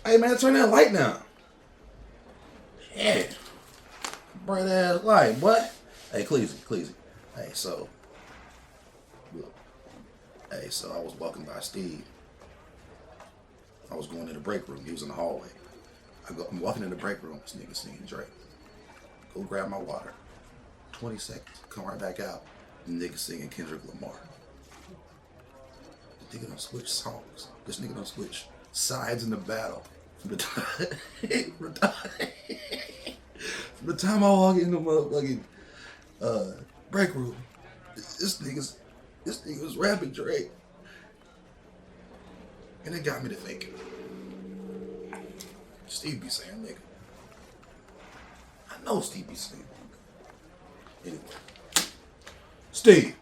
Hey man, turn that light down. Shit. Bright ass light, what? Hey, Cleasy. Hey, so look. Hey, so I was walking by Steve. I was going in the break room. He was in the hallway. I'm walking in the break room. This nigga singing Drake. Go grab my water. 20 seconds. Come right back out. The nigga singing Kendrick Lamar. The nigga don't switch songs. This nigga don't switch sides in the battle. From the time I walk in the motherfucking break room, this nigga was rapping Drake. And it got me to thinking. Steve be saying nigga. I know Steve be saying nigga. Anyway. Steve.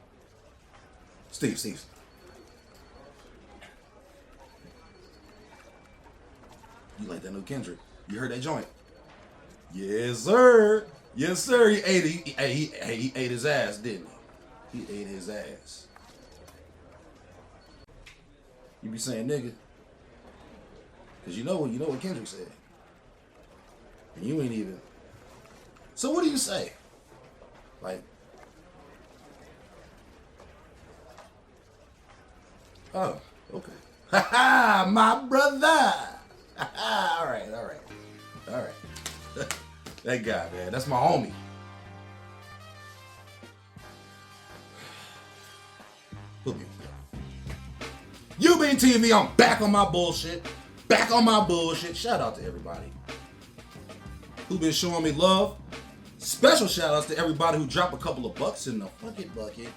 You like that new Kendrick? You heard that joint? Yes, sir. He ate his ass, didn't he? He ate his ass. You be saying nigga. Cause you know what Kendrick said. And you ain't even. So what do you say? Like, oh, okay. Ha ha, my brother. All right. That guy, man, that's my homie. UBTV, I'm back on my bullshit. Shout out to everybody who been showing me love. Special shout outs to everybody who dropped a couple of bucks in the fucking bucket.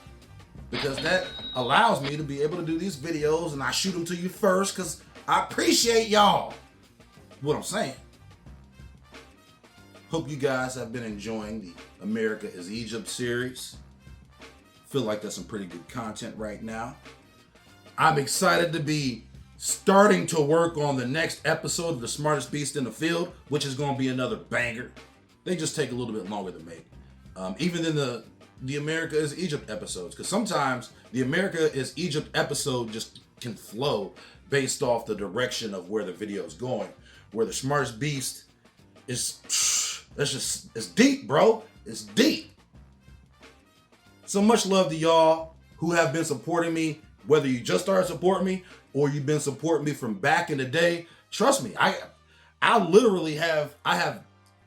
Because that allows me to be able to do these videos and I shoot them to you first because I appreciate y'all. What I'm saying. Hope you guys have been enjoying the America is Egypt series. Feel like that's some pretty good content right now. I'm excited to be starting to work on the next episode of The Smartest Beast in the Field, which is going to be another banger. They just take a little bit longer to make. Even than the America is Egypt episodes, because sometimes the America is Egypt episode just can flow based off the direction of where the video is going. Where The Smartest Beast is, it's deep, bro. It's deep. So much love to y'all who have been supporting me, whether you just started supporting me or you've been supporting me from back in the day. Trust me, I literally have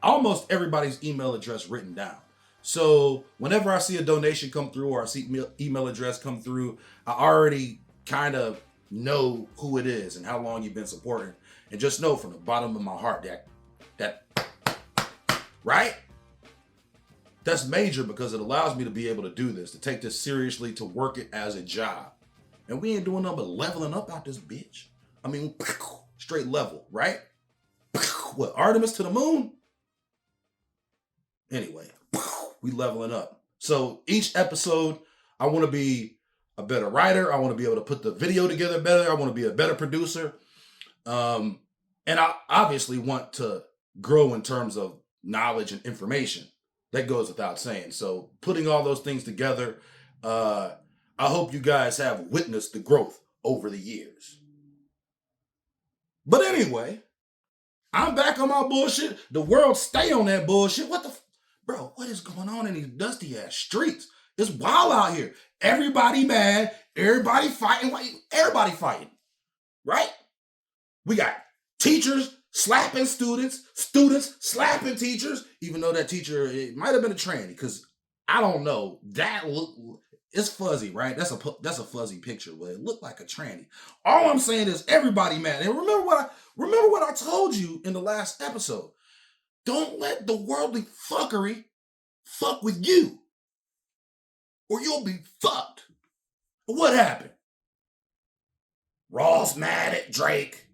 almost everybody's email address written down. So whenever I see a donation come through or I see email address come through, I already kind of know who it is and how long you've been supporting. And just know from the bottom of my heart that right? That's major because it allows me to be able to do this, to take this seriously, to work it as a job. And we ain't doing nothing but leveling up out this bitch. I mean, straight level, right? What, Artemis to the moon? Anyway, we leveling up. So each episode, I want to be a better writer. I want to be able to put the video together better. I want to be a better producer. And I obviously want to grow in terms of knowledge and information. That goes without saying. So putting all those things together, I hope you guys have witnessed the growth over the years. But anyway, I'm back on my bullshit. The world stay on that bullshit. Bro, what is going on in these dusty ass streets? It's wild out here. Everybody mad. Everybody fighting. Everybody fighting. Right? We got teachers slapping students slapping teachers, even though that teacher, it might have been a tranny, because I don't know. It's fuzzy, right? That's a fuzzy picture, but it looked like a tranny. All I'm saying is everybody mad. And remember what I told you in the last episode. Don't let the worldly fuckery fuck with you, or you'll be fucked. What happened? Ross mad at Drake.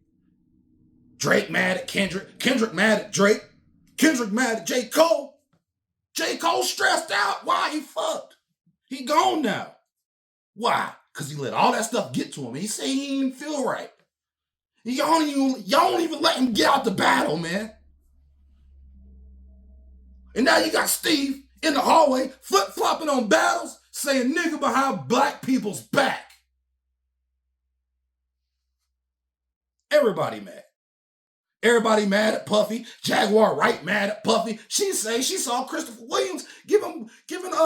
Drake mad at Kendrick. Kendrick mad at Drake. Kendrick mad at J. Cole. J. Cole stressed out. Why? He fucked. He gone now. Why? Because he let all that stuff get to him. He said he didn't feel right. Y'all don't even let him get out the battle, man. And now you got Steve in the hallway flip-flopping on battles saying nigga behind black people's back. Everybody mad. Everybody mad at Puffy. Jaguar Wright mad at Puffy. She say she saw Christopher Williams giving Puffy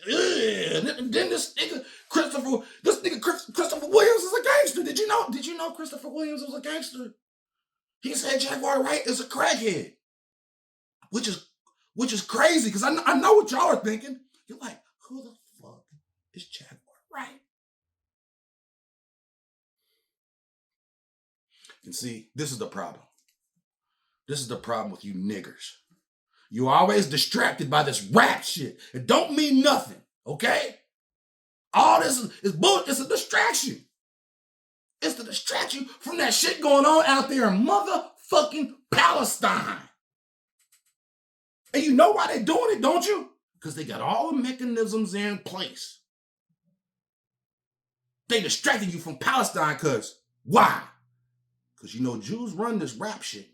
and then this nigga Christopher Williams is a gangster. Did you know Christopher Williams was a gangster? He said Jaguar Wright is a crackhead, which is crazy because I know what y'all are thinking. You're like, who the fuck is Jaguar Wright? And see, this is the problem. This is the problem with you niggers. You're always distracted by this rap shit. It don't mean nothing, okay? All this is bullshit. It's a distraction. It's to distract you from that shit going on out there in motherfucking Palestine. And you know why they're doing it, don't you? Because they got all the mechanisms in place. They distracting you from Palestine because why? Because you know Jews run this rap shit.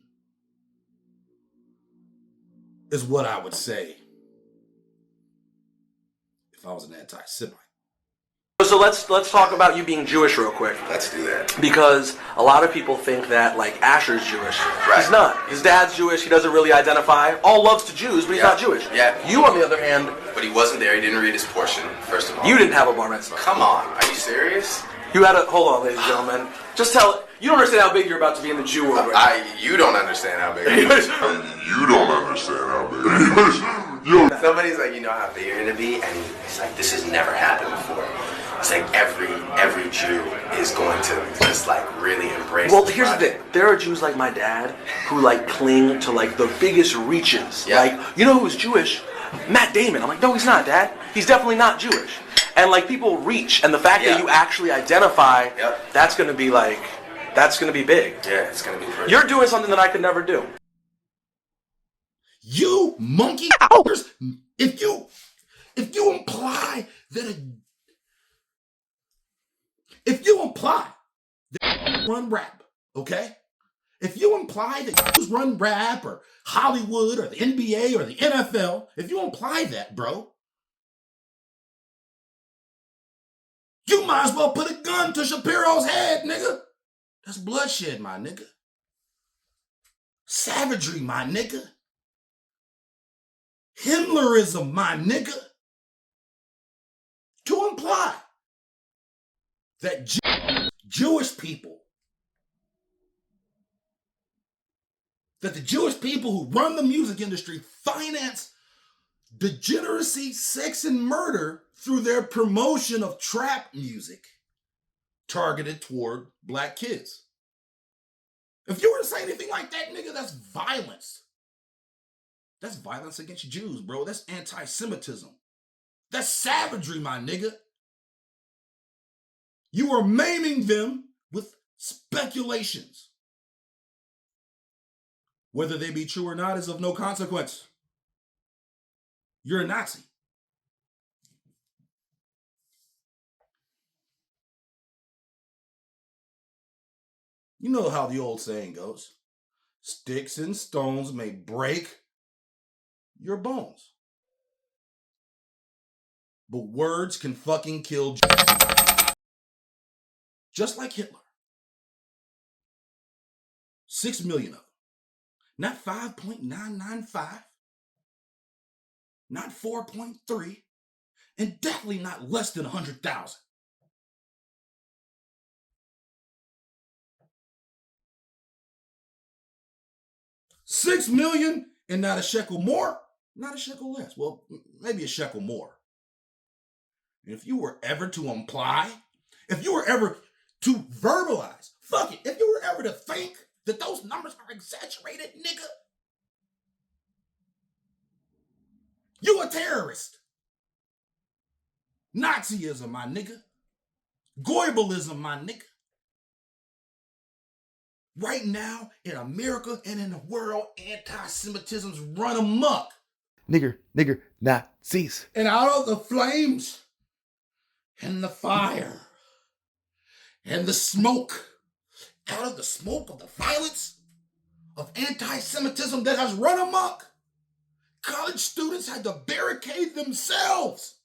Is what I would say if I was an anti-Semite. So let's talk about you being Jewish real quick. Let's do that. Because a lot of people think that like Asher's Jewish. Right. He's not. His dad's Jewish. He doesn't really identify. All loves to Jews, but he's not Jewish. Yeah. You, on the other hand, But he wasn't there. He didn't read his portion, first of all. you didn't have a bar mitzvah. Come on. Are you serious? You had a. Hold on, ladies and gentlemen. Just tell. You don't understand how big you're about to be in the Jew world. Right You don't understand how big it is. You don't understand how big it is. Somebody's like, you know how big you're going to be? And he's like, this has never happened before. It's like every Jew is going to just like really embrace Well, the here's the project. thing. There are Jews like my dad who like cling to like the biggest reaches. Yeah. Like, you know who's Jewish? Matt Damon. I'm like, no, he's not, Dad. He's definitely not Jewish. And like people reach, and the fact that you actually identify, that's gonna be like, that's gonna be big. Yeah, it's going to be pretty. You're doing something that I could never do. You monkey if you imply that run rap, okay? If you imply that Jews run rap or Hollywood or the NBA or the NFL, if you imply that, bro, you might as well put a gun to Shapiro's head, nigga. That's bloodshed, my nigga. Savagery, my nigga. Himmlerism, my nigga. To imply that Jewish people, that the Jewish people who run the music industry finance degeneracy, sex, and murder through their promotion of trap music targeted toward black kids. If you were to say anything like that, nigga, that's violence. That's violence against Jews, bro. That's anti-Semitism. That's savagery, my nigga. You are maiming them with speculations. Whether they be true or not is of no consequence. You're a Nazi. You know how the old saying goes. Sticks and stones may break your bones, but words can fucking kill just like Hitler. 6 million of them. Not 5.995, not 4.3, and definitely not less than 100,000. $6 million and not a shekel more, not a shekel less. Well, maybe a shekel more. And if you were ever to imply, if you were ever to verbalize, fuck it, if you were ever to think that those numbers are exaggerated, nigga, you a terrorist. Nazism, my nigga. Goybelism, my nigga. Right now, in America and in the world, anti-Semitism's run amok. Nigger, Nazis. And out of the flames, and the fire, and the smoke, out of the smoke of the violence of anti-Semitism that has run amok, college students had to barricade themselves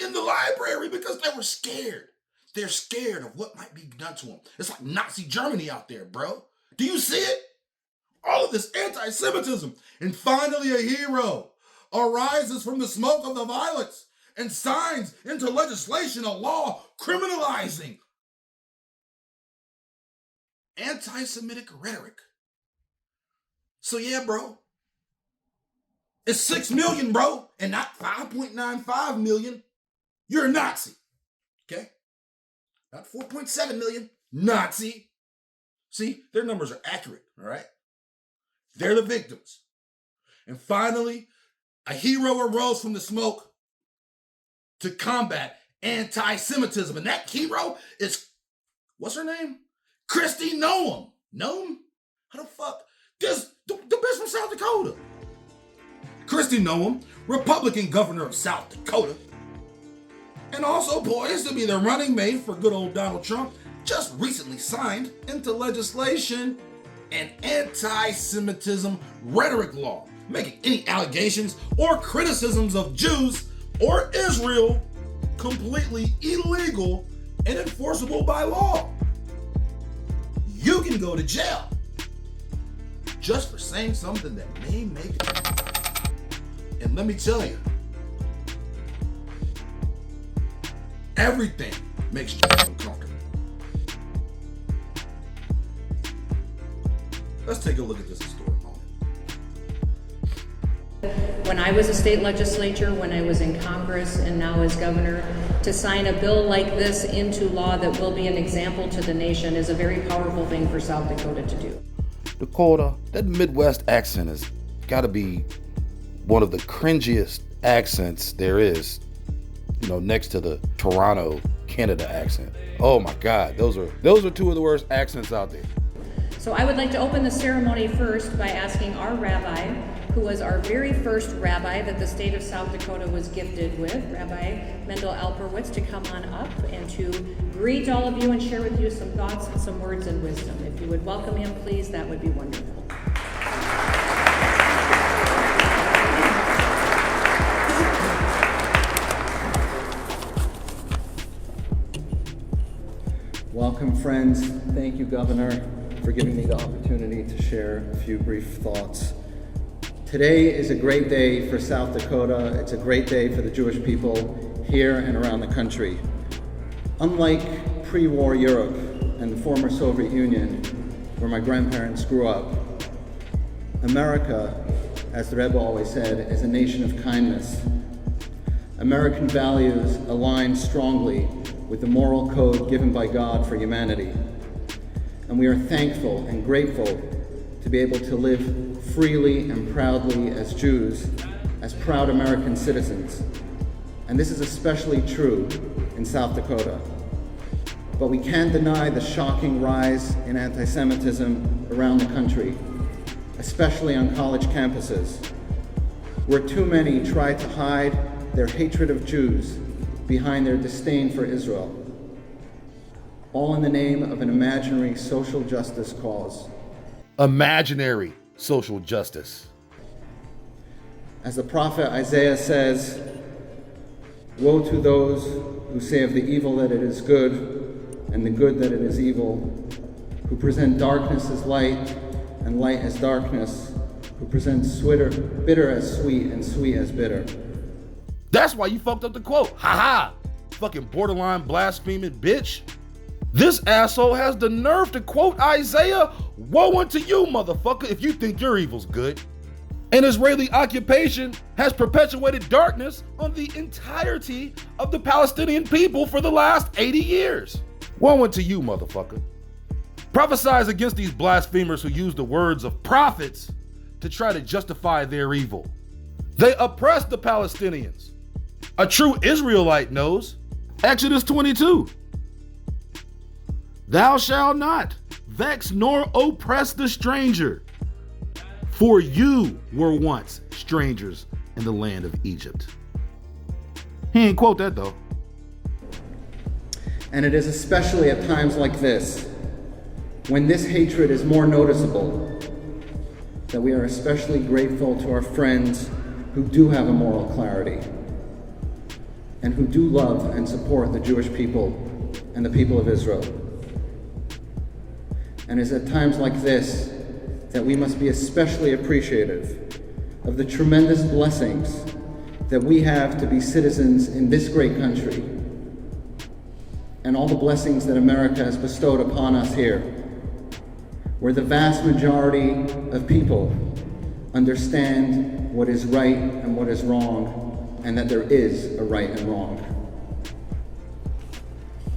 in the library because they were scared. They're scared of what might be done to them. It's like Nazi Germany out there, bro. Do you see it? All of this anti-Semitism. And finally a hero arises from the smoke of the violence and signs into legislation a law criminalizing anti-Semitic rhetoric. So yeah, bro. It's 6 million, bro, and not 5.95 million. You're a Nazi, okay? Not 4.7 million, Nazi. See, their numbers are accurate, all right? They're the victims. And finally, a hero arose from the smoke to combat anti-Semitism. And that hero is, what's her name? Kristi Noem. Noem? How the fuck? This, the bitch from South Dakota. Kristi Noem, Republican governor of South Dakota, and also poised to be the running mate for good old Donald Trump, just recently signed into legislation an anti-Semitism rhetoric law, making any allegations or criticisms of Jews or Israel completely illegal and enforceable by law. You can go to jail just for saying something that may make it. And let me tell you, everything makes you uncomfortable. Let's take a look at this historic moment. When I was a state legislature, when I was in Congress, and now as governor, to sign a bill like this into law that will be an example to the nation is a very powerful thing for South Dakota to do. Dakota, that Midwest accent has got to be one of the cringiest accents there is, you know, next to the Toronto, Canada accent. Oh my God, those are two of the worst accents out there. So I would like to open the ceremony first by asking our rabbi, who was our very first rabbi that the state of South Dakota was gifted with, Rabbi Mendel Alperwitz, to come on up and to greet all of you and share with you some thoughts and some words and wisdom. If you would welcome him, please, that would be wonderful. Welcome, friends. Thank you, Governor, for giving me the opportunity to share a few brief thoughts. Today is a great day for South Dakota. It's a great day for the Jewish people here and around the country. Unlike pre-war Europe and the former Soviet Union, where my grandparents grew up, America, as the Rebbe always said, is a nation of kindness. American values align strongly with the moral code given by God for humanity. And we are thankful and grateful to be able to live freely and proudly as Jews, as proud American citizens. And this is especially true in South Dakota. But we can't deny the shocking rise in anti-Semitism around the country, especially on college campuses, where too many try to hide their hatred of Jews behind their disdain for Israel, all in the name of an imaginary social justice cause. Imaginary social justice. As the prophet Isaiah says, "Woe to those who say of the evil that it is good and the good that it is evil, who present darkness as light and light as darkness, who present bitter as sweet and sweet as bitter." That's why you fucked up the quote. Ha ha! Fucking borderline blaspheming bitch. This asshole has the nerve to quote Isaiah, "Woe unto you, motherfucker, if you think your evil's good." An Israeli occupation has perpetuated darkness on the entirety of the Palestinian people for the last 80 years. Woe unto you, motherfucker. Prophesize against these blasphemers who use the words of prophets to try to justify their evil. They oppress the Palestinians. A true Israelite knows. Exodus 22. Thou shalt not vex nor oppress the stranger, for you were once strangers in the land of Egypt. He ain't quote that though. And it is especially at times like this, when this hatred is more noticeable, that we are especially grateful to our friends who do have a moral clarity and who do love and support the Jewish people and the people of Israel. And it's at times like this that we must be especially appreciative of the tremendous blessings that we have to be citizens in this great country, and all the blessings that America has bestowed upon us here, where the vast majority of people understand what is right and what is wrong, and that there is a right and wrong.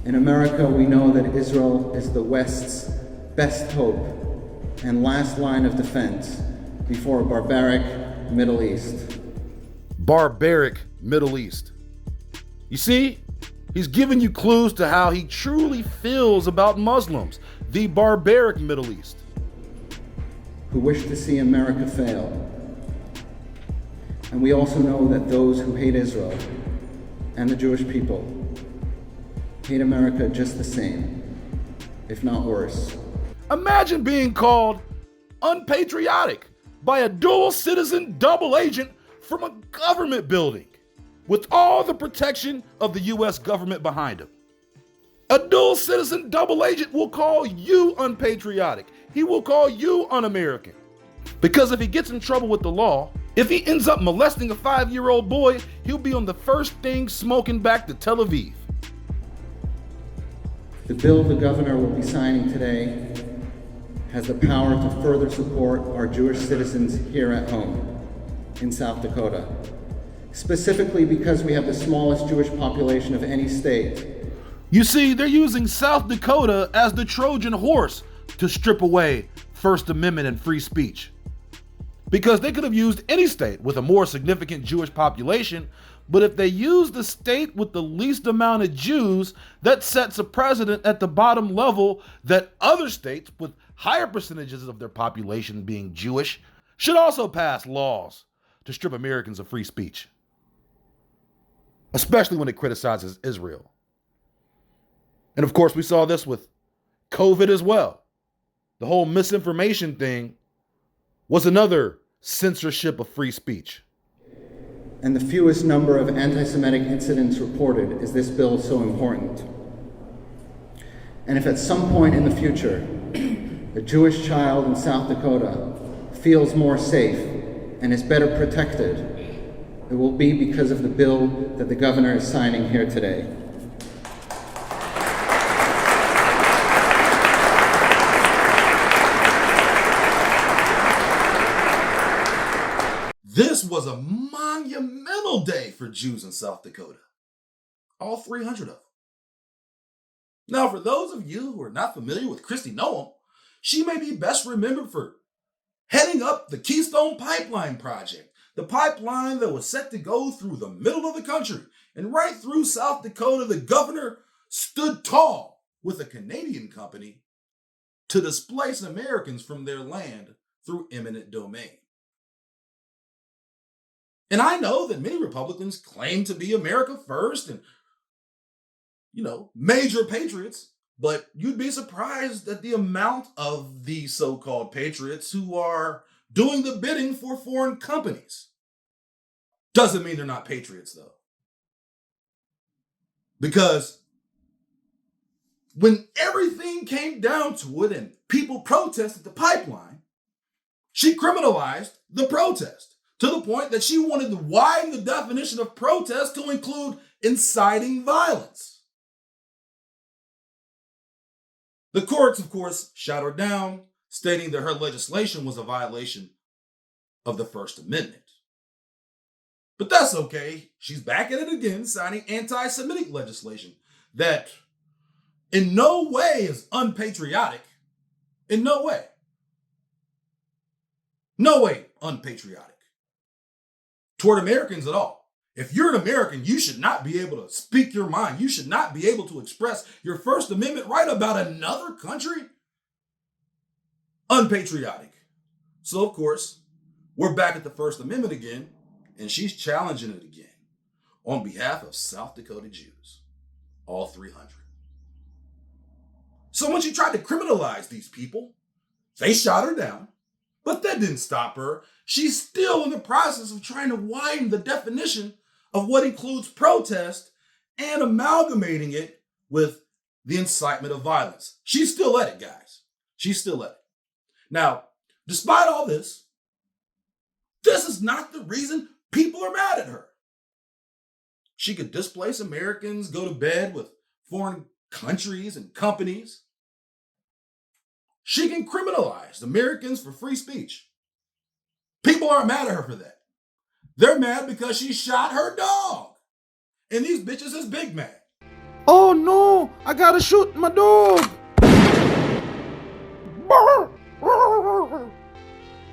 In America, we know that Israel is the West's best hope and last line of defense before a barbaric Middle East. Barbaric Middle East. You see, he's giving you clues to how he truly feels about Muslims, the barbaric Middle East, who wish to see America fail. And we also know that those who hate Israel and the Jewish people hate America just the same, if not worse. Imagine being called unpatriotic by a dual citizen double agent from a government building with all the protection of the US government behind him. A dual citizen double agent will call you unpatriotic. He will call you un-American. Because if he gets in trouble with the law, if he ends up molesting a 5-year-old boy, he'll be on the first thing smoking back to Tel Aviv. The bill the governor will be signing today has the power to further support our Jewish citizens here at home in South Dakota, specifically because we have the smallest Jewish population of any state. You see, they're using South Dakota as the Trojan horse to strip away First Amendment and free speech. Because they could have used any state with a more significant Jewish population, but if they use the state with the least amount of Jews, that sets a precedent at the bottom level that other states with higher percentages of their population being Jewish should also pass laws to strip Americans of free speech, especially when it criticizes Israel. And of course, we saw this with COVID as well. The whole misinformation thing was another censorship of free speech. And the fewest number of anti-Semitic incidents reported is this bill so important. And if at some point in the future, a Jewish child in South Dakota feels more safe and is better protected, it will be because of the bill that the governor is signing here today. This was a monumental day for Jews in South Dakota. All 300 of them. Now, for those of you who are not familiar with Kristi Noem, she may be best remembered for heading up the Keystone Pipeline project, the pipeline that was set to go through the middle of the country. And right through South Dakota, the governor stood tall with a Canadian company to displace Americans from their land through eminent domain. And I know that many Republicans claim to be America first and, major patriots, but you'd be surprised at the amount of the so-called patriots who are doing the bidding for foreign companies. Doesn't mean they're not patriots, though. Because when everything came down to it and people protested the pipeline, she criminalized the protest to the point that she wanted to widen the definition of protest to include inciting violence. The courts, of course, shot her down, stating that her legislation was a violation of the First Amendment. But that's okay. She's back at it again, signing anti-Semitic legislation that in no way is unpatriotic. In no way. No way unpatriotic toward Americans at all. If you're an American, you should not be able to speak your mind. You should not be able to express your First Amendment right about another country. Unpatriotic. So, of course, we're back at the First Amendment again, and she's challenging it again on behalf of South Dakota Jews, all 300. So when she tried to criminalize these people, they shot her down, but that didn't stop her. She's still in the process of trying to widen the definition of what includes protest and amalgamating it with the incitement of violence. She's still at it, guys. She's still at it. Now, despite all this is not the reason people are mad at her. She could displace Americans, go to bed with foreign countries and companies. She can criminalize Americans for free speech. People aren't mad at her for that. They're mad because she shot her dog. And these bitches is big mad. Oh no, I gotta shoot my dog.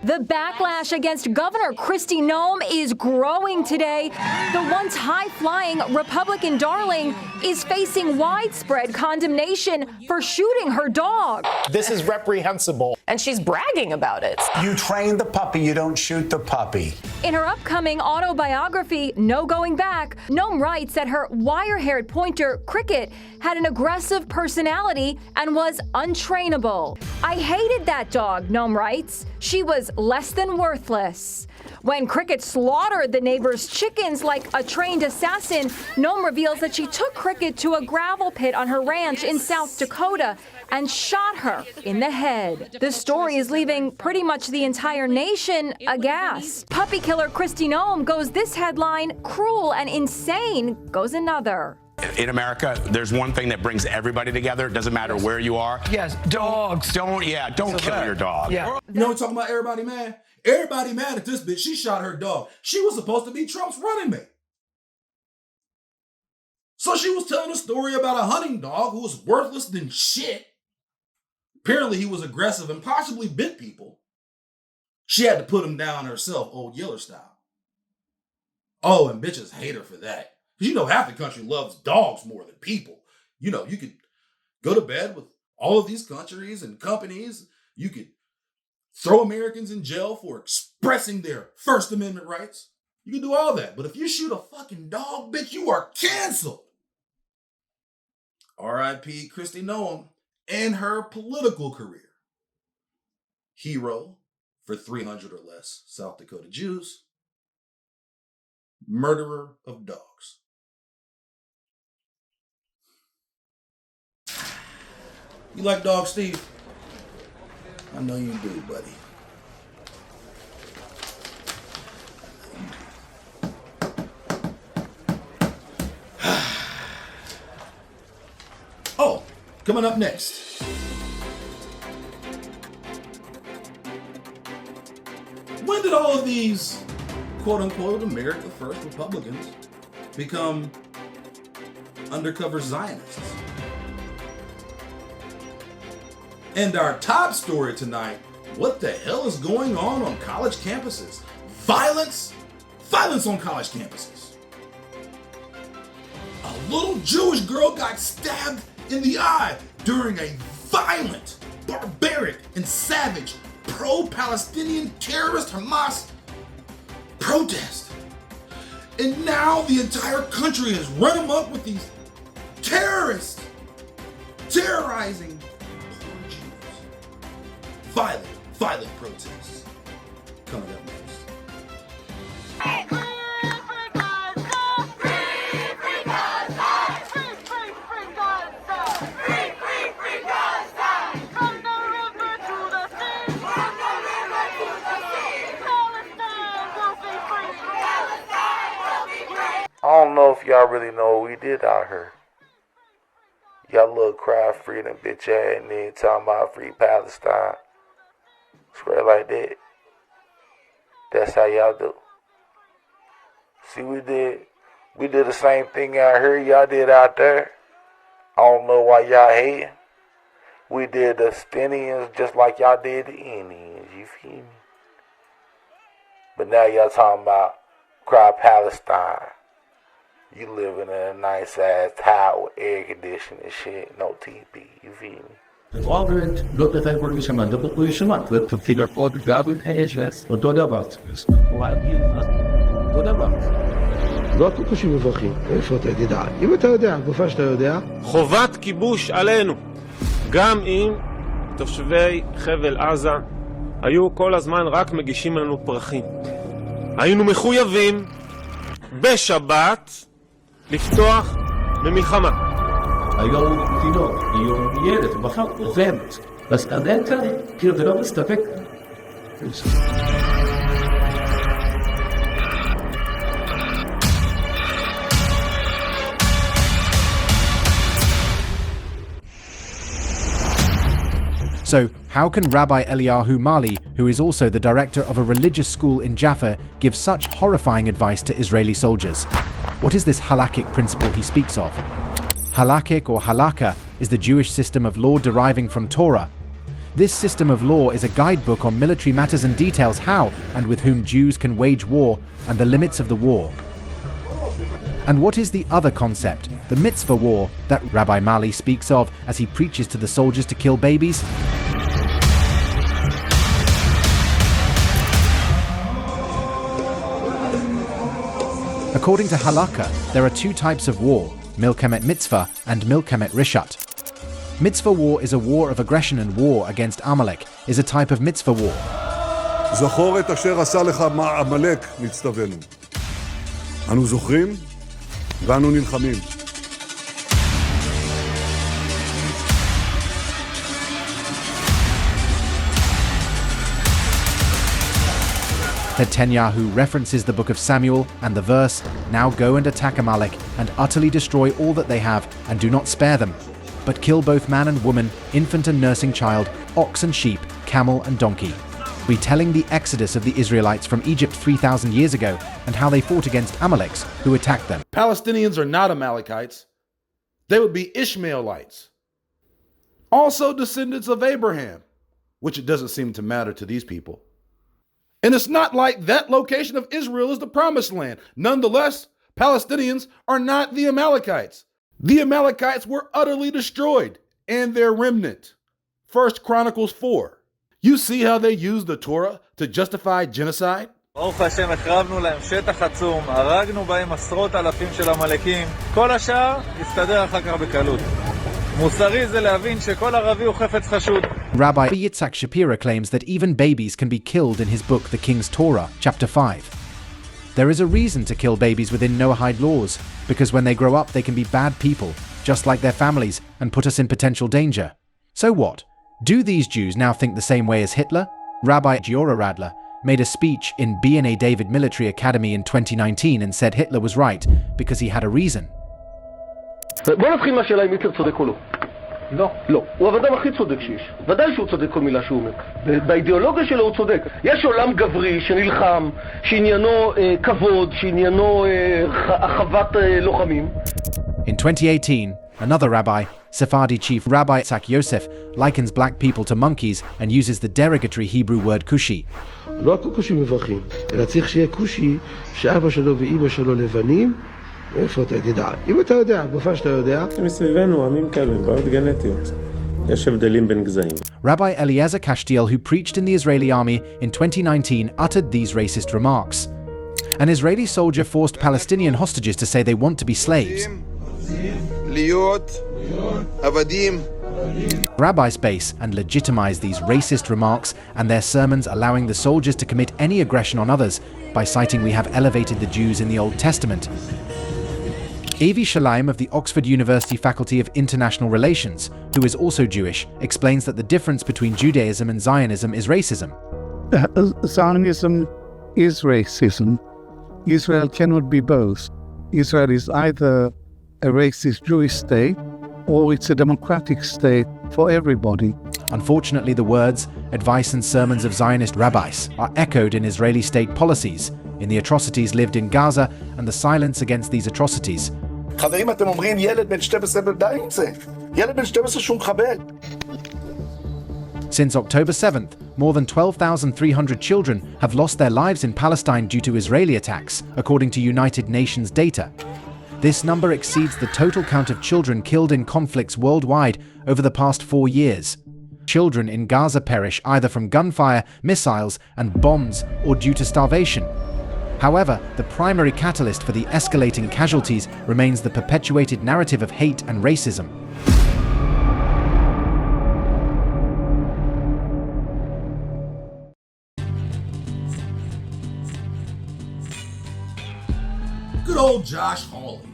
The backlash against Governor Kristi Noem is growing today. The once high-flying Republican darling is facing widespread condemnation for shooting her dog. This is reprehensible. And she's bragging about it. You train the puppy, you don't shoot the puppy. In her upcoming autobiography, No Going Back, Noem writes that her wire-haired pointer, Cricket, had an aggressive personality and was untrainable. I hated that dog, Noem writes. She was less than worthless. When Cricket slaughtered the neighbor's chickens like a trained assassin, Noem reveals that she took Cricket to a gravel pit on her ranch in South Dakota and shot her in the head. The story is leaving pretty much the entire nation aghast. Puppy killer Kristi Noem goes this headline, cruel and insane goes another. In America, there's one thing that brings everybody together. It doesn't matter where you are. Yes, dogs. Don't kill your dog. Yeah. You know what I'm talking about, everybody mad? Everybody mad at this bitch. She shot her dog. She was supposed to be Trump's running mate. So she was telling a story about a hunting dog who was worthless than shit. Apparently he was aggressive and possibly bit people. She had to put him down herself, Old Yeller style. Oh, and bitches hate her for that. Because you know half the country loves dogs more than people. You know, you could go to bed with all of these countries and companies. You could throw Americans in jail for expressing their First Amendment rights. You can do all that. But if you shoot a fucking dog, bitch, you are canceled. R.I.P. Kristi Noem and her political career. Hero for 300 or less South Dakota Jews. Murderer of dogs. You like dogs, Steve? I know you do, buddy. Oh, coming up next. When did all of these quote-unquote America First Republicans become undercover Zionists? And our top story tonight, what the hell is going on college campuses? Violence on college campuses. A little Jewish girl got stabbed in the eye during a violent, barbaric, and savage pro-Palestinian terrorist Hamas protest. And now the entire country has run amok with these terrorists terrorizing poor Jews. Violent protests. Coming up next. I don't know if y'all really know what we did out here. Y'all little cry freedom bitch ass and then talking about free Palestine. Swear like that. That's how y'all do. See, we did the same thing out here y'all did out there. I don't know why y'all hating. We did the Stenians just like y'all did the Indians, you feel me? But now y'all talking about cry Palestine. You living in a nice ass tower with air conditioning and shit, no TV, you feel me? Orbit wird es einfach nicht einmal doppelt durchgemacht wird, für viele Vorgaben ist אותו דבר. אותו דבר. לא הכיבושים מברכים, איפה אתה תדע? אם אתה יודע, גופה שאתה יודע. חובת כיבוש עלינו, גם אם תושבי חבל עזה היו כל הזמן רק מגישים לנו פרחים. היינו מחויבים בשבת לפתוח במלחמה. היום תינוק, היום ילד, מחר עובדת. אז אין כאן, כאילו זה לא מסתפק. So, how can Rabbi Eliyahu Mali, who is also the director of a religious school in Jaffa, give such horrifying advice to Israeli soldiers? What is this halakhic principle he speaks of? Halakhic or halakha is the Jewish system of law deriving from Torah. This system of law is a guidebook on military matters and details how and with whom Jews can wage war and the limits of the war. And what is the other concept, the mitzvah war, that Rabbi Mali speaks of as he preaches to the soldiers to kill babies? According to halakha, there are two types of war, milchemet mitzvah and milchemet rishat. Mitzvah war is a war of aggression, and war against Amalek is a type of mitzvah war. זכור את אשר עשה לך עמלק, נצטווינו. אנו זוכרים ואנו נלחמים. Netanyahu references the book of Samuel and the verse, "Now go and attack Amalek and utterly destroy all that they have and do not spare them, but kill both man and woman, infant and nursing child, ox and sheep, camel and donkey," retelling the exodus of the Israelites from Egypt 3,000 years ago and how they fought against Amaleks who attacked them. Palestinians are not Amalekites. They would be Ishmaelites. Also descendants of Abraham, which it doesn't seem to matter to these people. And it's not like that location of Israel is the promised land. Nonetheless, Palestinians are not the Amalekites. The Amalekites were utterly destroyed, and their remnant. 1 Chronicles 4. You see how they use the Torah to justify genocide? ברוך השם, החרבנו להם שטח עצום, הרגנו בהם עשרות אלפים של עמלקים, כל השאר יסתדר אחר כך בקלות. מוסרי זה להבין שכל ערבי הוא חפץ חשוד. Rabbi Yitzhak Shapira claims that even babies can be killed in his book The King's Torah, chapter 5. There is a reason to kill babies within Noahide laws, because when they grow up they can be bad people, just like their families, and put us in potential danger. So what? Do these Jews now think the same way as Hitler? Rabbi Giora Radler made a speech in B&A David Military Academy in 2019 and said Hitler was right because he had a reason. בוא נתחיל מהשאלה אם היטלר צודק או לא. לא. לא. הוא האדם הכי צודק שיש. ודאי שהוא צודק כל מילה שהוא אומר. באידיאולוגיה שלו הוא צודק. יש עולם גברי שנלחם, שעניינו כבוד, שעניינו החוות לוחמים. In 2018, another rabbi, Sephardi chief Rabbi Yitzhak Yosef, likens black people to monkeys and uses the derogatory Hebrew word kushi. לא הכל כושים מברכים, אלא צריך שיהיה כושי שאבא שלו ואמא שלו לבנים. איפה אתה תדע? אם אתה יודע, גופה שאתה יודע. מסביבנו עמים כאלה, בעיות גנטיות. יש הבדלים בין גזעים. Rabbi Eliezer Kashtiel, who preached in the Israeli army in 2019, uttered these racist remarks. An Israeli soldier forced Palestinian hostages to say they want to be slaves. Rabbis base and legitimize these racist remarks and their sermons, allowing the soldiers to commit any aggression on others by citing we have elevated the Jews in the Old Testament. Avi Shalaim of the Oxford University Faculty of International Relations, who is also Jewish, explains that the difference between Judaism and Zionism is racism. Zionism is racism. Israel cannot be both. Israel is either a racist Jewish state or it's a democratic state for everybody. Unfortunately, the words, advice and sermons of Zionist rabbis are echoed in Israeli state policies, in the atrocities lived in Gaza and the silence against these atrocities. חברים, אתם אומרים ילד בן 12 די עם זה. ילד בן 12 שהוא מחבל. Since October 7th, more than 12,300 children have lost their lives in Palestine due to Israeli attacks, according to United Nations data. This number exceeds the total count of children killed in conflicts worldwide over the past 4 years. Children in Gaza perish either from gunfire, missiles, and bombs, or due to starvation. However, the primary catalyst for the escalating casualties remains the perpetuated narrative of hate and racism. Good old Josh Hawley.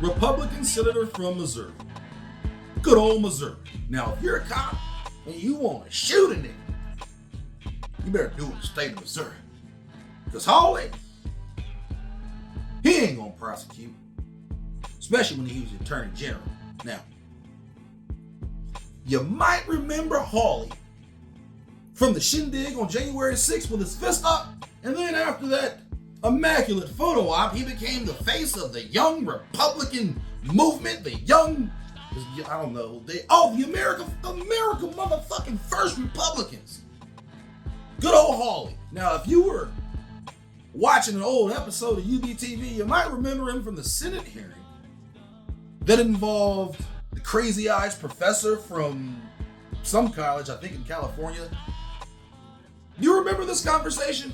Republican senator from Missouri. Good old Missouri. Now, if you're a cop and you want to shoot a nigga, you better do it in the state of Missouri. Because Hawley, he ain't gonna prosecute. Especially when he was Attorney General. Now, you might remember Hawley from the shindig on January 6th with his fist up, and then after that immaculate photo op, he became the face of the young Republican movement, the America motherfucking first Republicans. Good old Hawley. Now, if you were watching an old episode of UBTV, you might remember him from the Senate hearing that involved the crazy eyes professor from some college, I think in California. Do you remember this conversation?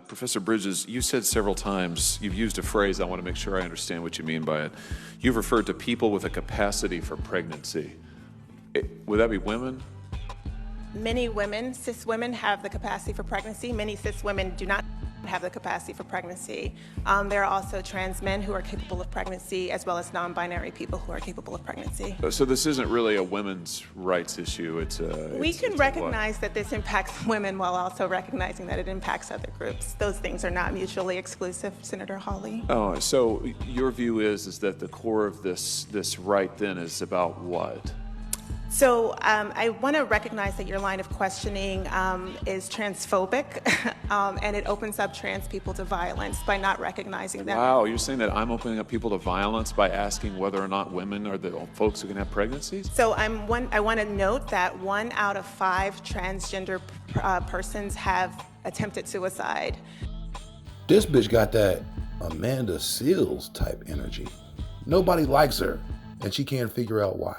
Professor Bridges, you said several times, you've used a phrase, I want to make sure I understand what you mean by it. You've referred to people with a capacity for pregnancy. Would that be women? Many women, cis women, have the capacity for pregnancy. Many cis women do not have the capacity for pregnancy. There are also trans men who are capable of pregnancy, as well as non-binary people who are capable of pregnancy. So this isn't really a women's rights issue. We can recognize that this impacts women while also recognizing that it impacts other groups. Those things are not mutually exclusive, Senator Hawley. Oh, so your view is that the core of this right then is about what? So I want to recognize that your line of questioning is transphobic, and it opens up trans people to violence by not recognizing that. Wow, you're saying that I'm opening up people to violence by asking whether or not women are the folks who can have pregnancies? So I want to note that 1 out of 5 transgender persons have attempted suicide. This bitch got that Amanda Seals type energy. Nobody likes her, and she can't figure out why.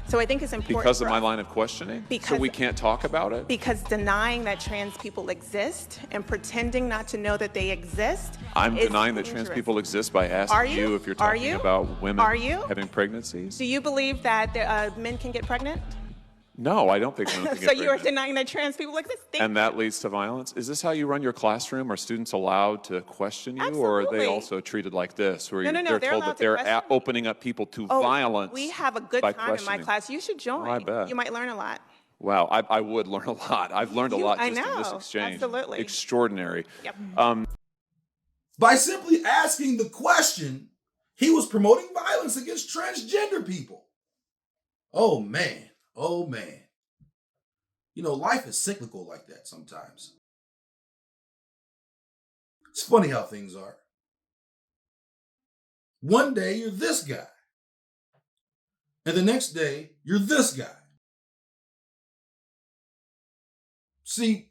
So I think it's important because of my line of questioning? So we can't talk about it? Because denying that trans people exist and pretending not to know that they exist. I'm denying that trans people exist by asking you if you're talking about women having pregnancies? Do you believe that men can get pregnant? No, I don't think women can get So pregnant. you are denying that trans people exist? And that leads to violence? Is this how you run your classroom? Are students allowed to question you? Absolutely. Or are they also treated like this, where No, they're told that they're opening up people to violence? We have a good time in my class. You should join. I bet. You might learn a lot. Wow, I would learn a lot. I've learned a lot just in this exchange. Absolutely. Extraordinary. Yep. By simply asking the question, he was promoting violence against transgender people. Oh man, oh man. You know, life is cyclical like that sometimes. It's funny how things are. One day you're this guy, and the next day you're this guy. See,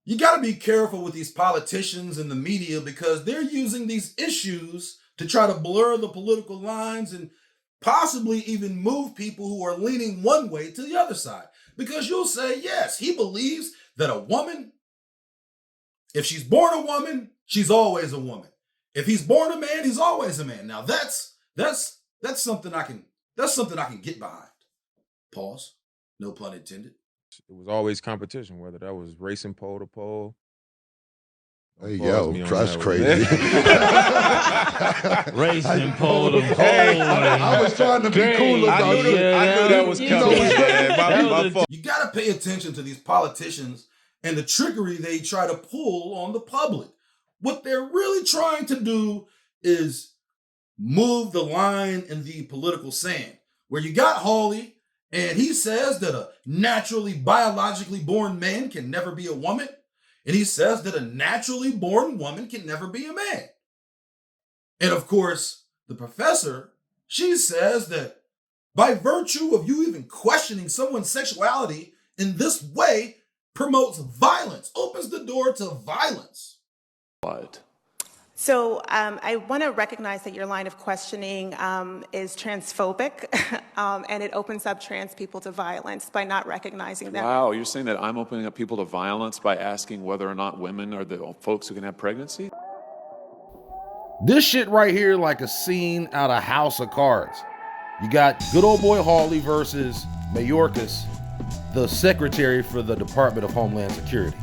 you got to be careful with these politicians and the media because they're using these issues to try to blur the political lines and possibly even move people who are leaning one way to the other side. Because you'll say, yes, he believes that a woman, if she's born a woman, she's always a woman. If he's born a man, he's always a man. Now that's something I can get behind. Pause. No pun intended. It was always competition, whether that was racing pole to pole. Hey, yo, that's crazy. Racing pole to pole. I was trying to be cool about it. I knew that was coming. My fault. You got to pay attention to these politicians and the trickery they try to pull on the public. What they're really trying to do is move the line in the political sand. Where you got Hawley, and he says that a naturally, biologically born man can never be a woman. And he says that a naturally born woman can never be a man. And of course, the professor, she says that by virtue of you even questioning someone's sexuality in this way promotes violence, opens the door to violence. What? So I want to recognize that your line of questioning is transphobic, and it opens up trans people to violence by not recognizing that. Wow, you're saying that I'm opening up people to violence by asking whether or not women are the folks who can have pregnancy? This shit right here like a scene out of House of Cards. You got good old boy Hawley versus Mayorkas, the secretary for the Department of Homeland Security.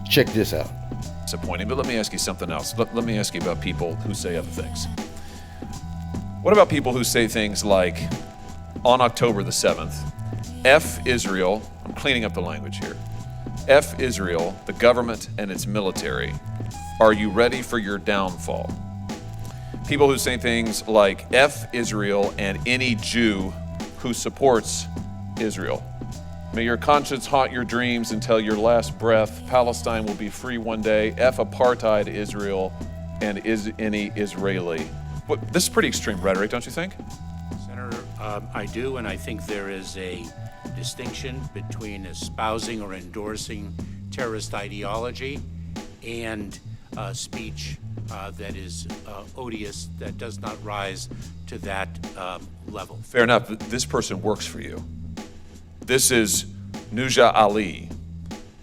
Check this out. disappointing, but let me ask you something else. Let me ask you about people who say other things. What about people who say things like, on October the 7th, F Israel, I'm cleaning up the language here, F Israel, the government and its military, are you ready for your downfall? People who say things like F Israel and any Jew who supports Israel. May your conscience haunt your dreams until your last breath. Palestine will be free one day. F apartheid Israel and is any Israeli. This is pretty extreme rhetoric, don't you think? Senator, I do, and I think there is a distinction between espousing or endorsing terrorist ideology and speech that is odious, that does not rise to that level. Fair enough. This person works for you. This is Nuja Ali,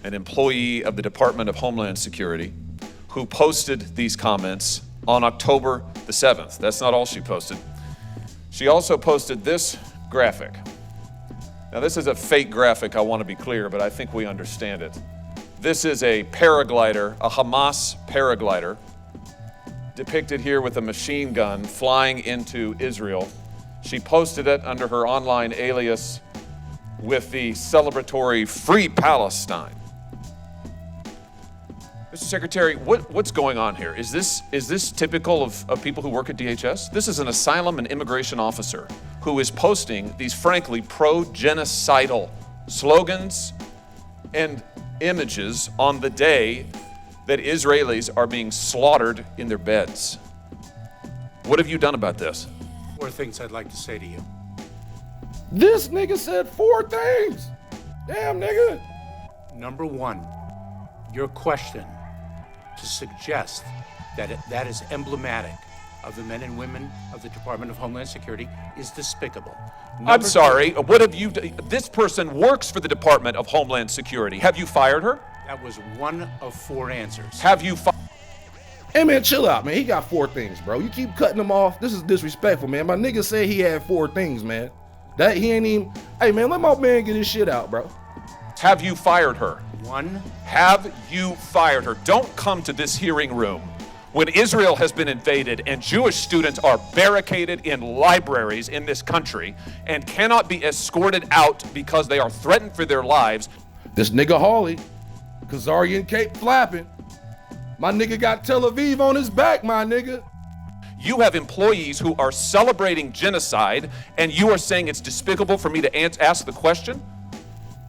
an employee of the Department of Homeland Security, who posted these comments on October the 7th. That's not all she posted. She also posted this graphic. Now, this is a fake graphic, I want to be clear, but I think we understand it. This is a paraglider, a Hamas paraglider, depicted here with a machine gun flying into Israel. She posted it under her online alias with the celebratory Free Palestine. Mr. Secretary, what's going on here? Is this typical of people who work at DHS? This is an asylum and immigration officer who is posting these frankly pro-genocidal slogans and images on the day that Israelis are being slaughtered in their beds. What have you done about this? 4 things I'd like to say to you. This nigga said 4 things. Damn, nigga. Number 1, your question to suggest that that is emblematic of the men and women of the Department of Homeland Security is despicable. I'm sorry, what have you done? This person works for the Department of Homeland Security. Have you fired her? That was 1 of 4 answers. Have you fired? Hey man, chill out, man. He got 4 things, bro. You keep cutting him off. This is disrespectful, man. My nigga said he had 4 things, man. That he ain't even. Hey man, let my man get his shit out, bro. Have you fired her? 1. Have you fired her? Don't come to this hearing room when Israel has been invaded and Jewish students are barricaded in libraries in this country and cannot be escorted out because they are threatened for their lives. This nigga Hawley, Khazarian cape flapping. My nigga got Tel Aviv on his back, my nigga. You have employees who are celebrating genocide, and you are saying it's despicable for me to ask the question?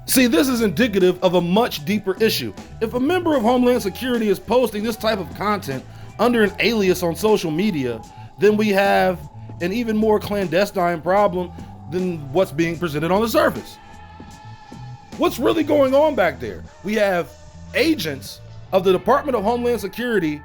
See, this is indicative of a much deeper issue. If a member of Homeland Security is posting this type of content under an alias on social media, then we have an even more clandestine problem than what's being presented on the surface. What's really going on back there? We have agents of the Department of Homeland Security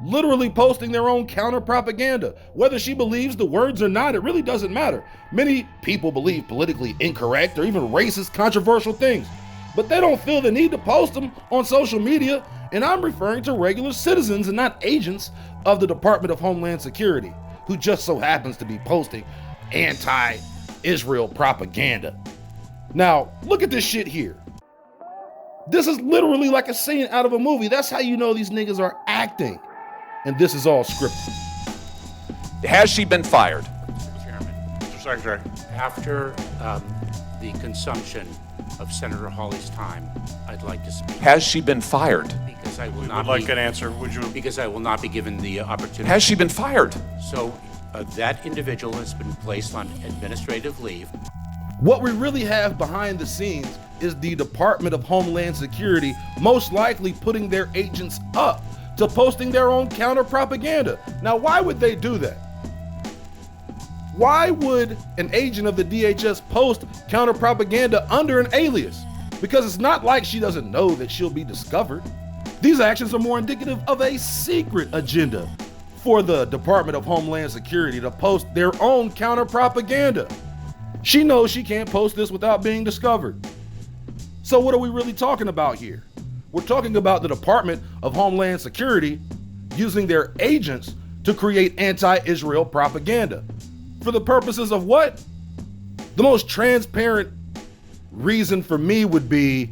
literally posting their own counter propaganda. Whether she believes the words or not, it really doesn't matter. Many people believe politically incorrect or even racist, controversial things, but they don't feel the need to post them on social media. And I'm referring to regular citizens and not agents of the Department of Homeland Security, who just so happens to be posting anti-Israel propaganda. Now, look at this shit here. This is literally like a scene out of a movie. That's how you know these niggas are acting. And this is all scripted. Has she been fired? Mr. Chairman. Mr. Secretary. After the consumption of Senator Hawley's time, I'd like to speak. Has she been fired? Because I will We not would like be, an answer. Would you? Because I will not be given the opportunity. Has she been fired? So that individual has been placed on administrative leave. What we really have behind the scenes is the Department of Homeland Security most likely putting their agents up to posting their own counter propaganda. Now, why would they do that? Why would an agent of the DHS post counter propaganda under an alias? Because it's not like she doesn't know that she'll be discovered. These actions are more indicative of a secret agenda for the Department of Homeland Security to post their own counter propaganda. She knows she can't post this without being discovered. So what are we really talking about here? We're talking about the Department of Homeland Security using their agents to create anti-Israel propaganda. For the purposes of what? The most transparent reason for me would be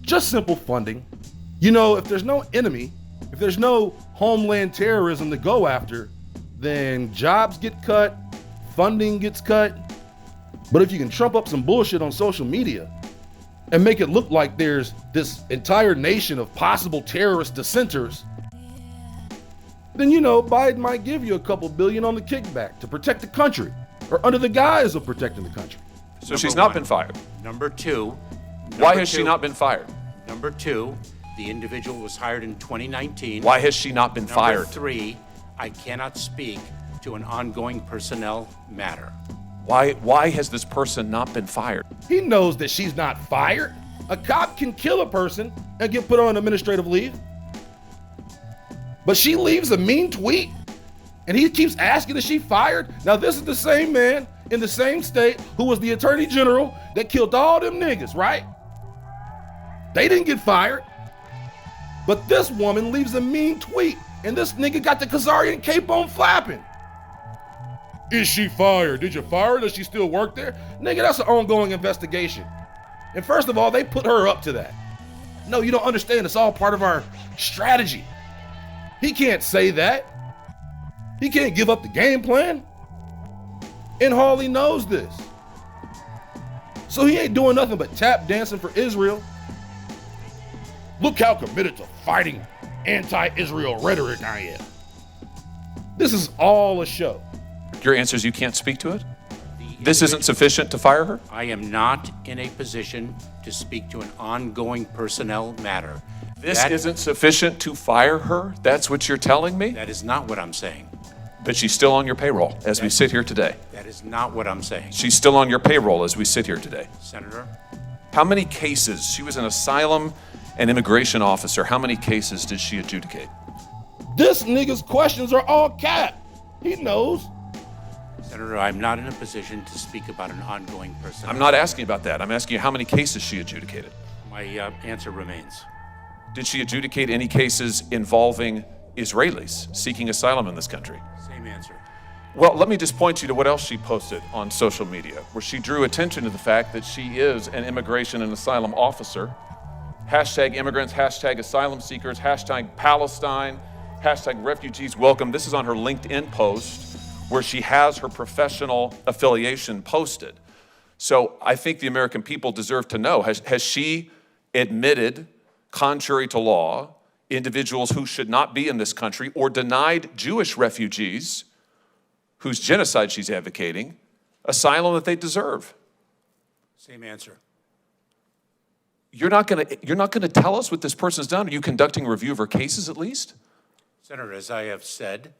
just simple funding. You know, if there's no enemy, If there's no homeland terrorism to go after, then jobs get cut, funding gets cut. But if you can trump up some bullshit on social media and make it look like there's this entire nation of possible terrorist dissenters, then Biden might give you a couple billion on the kickback to protect the country, or under the guise of protecting the country. So she's not been fired. Number two. Why has she not been fired? Number two, the individual was hired in 2019. Why has she not been fired? Number three, I cannot speak to an ongoing personnel matter. Why has this person not been fired? He knows that she's not fired. A cop can kill a person and get put on administrative leave. But she leaves a mean tweet and he keeps asking, is she fired? Now this is the same man in the same state who was the attorney general that killed all them niggas, right? They didn't get fired. But this woman leaves a mean tweet and this nigga got the Khazarian cape on flapping. Is she fired? Did you fire her? Does she still work there? Nigga, that's an ongoing investigation. And first of all, they put her up to that. No, you don't understand. It's all part of our strategy. He can't say that. He can't give up the game plan. And Hawley knows this. So he ain't doing nothing but tap dancing for Israel. Look how committed to fighting anti-Israel rhetoric I am. This is all a show. Your answer is you can't speak to it? This isn't sufficient to fire her? I am not in a position to speak to an ongoing personnel matter. This isn't sufficient to fire her? That's what you're telling me? That is not what I'm saying. But she's still on your payroll as we sit here today. That is not what I'm saying. She's still on your payroll as we sit here today. Senator? How many cases? She was an asylum and immigration officer. How many cases did she adjudicate? This nigga's questions are all cap. He knows. Senator, I'm not in a position to speak about an ongoing personnel. I'm not asking about that. I'm asking you how many cases she adjudicated. My answer remains. Did she adjudicate any cases involving Israelis seeking asylum in this country? Same answer. Well, let me just point you to what else she posted on social media, where she drew attention to the fact that she is an immigration and asylum officer. Hashtag immigrants, hashtag asylum seekers, hashtag Palestine, hashtag refugees welcome. This is on her LinkedIn post where she has her professional affiliation posted. So I think the American people deserve to know, has she admitted, contrary to law, individuals who should not be in this country or denied Jewish refugees whose genocide she's advocating asylum that they deserve? Same answer. You're not gonna tell us what this person's done? Are you conducting a review of her cases at least? Senator, as I have said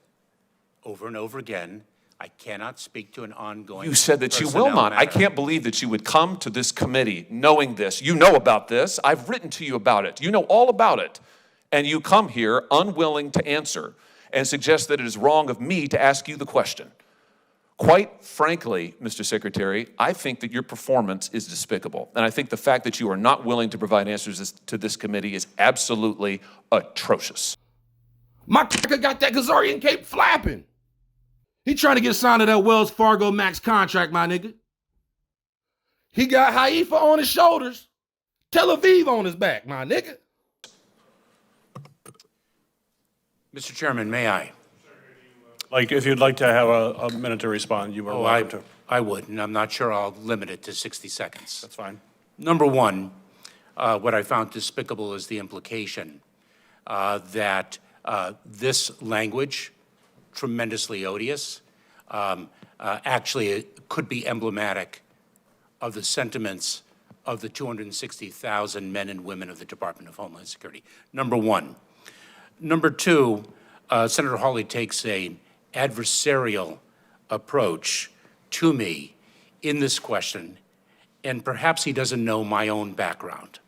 over and over again, I cannot speak to an ongoing. You said that you will personnel not. I matter. can't believe that you would come to this committee knowing this. You know about this. I've written to you about it. You know all about it. And you come here unwilling to answer and suggest that it is wrong of me to ask you the question. Quite frankly, Mr. Secretary, I think that your performance is despicable. And I think the fact that you are not willing to provide answers to this committee is absolutely atrocious. My cracker got that Khazarian cape flapping. He trying to get signed to that Wells Fargo Max contract, my nigga. He got Haifa on his shoulders, Tel Aviv on his back, my nigga. Mr. Chairman, may I? Like, if you'd like to have a minute to respond, you are welcome to. I would, and I'm not sure I'll limit it to 60 seconds. That's fine. Number one, what I found despicable is the implication that this language, tremendously odious, actually it could be emblematic of the sentiments of the 260,000 men and women of the Department of Homeland Security. Number one. Number two, Senator Hawley takes an adversarial approach to me in this question, and perhaps he doesn't know my own background.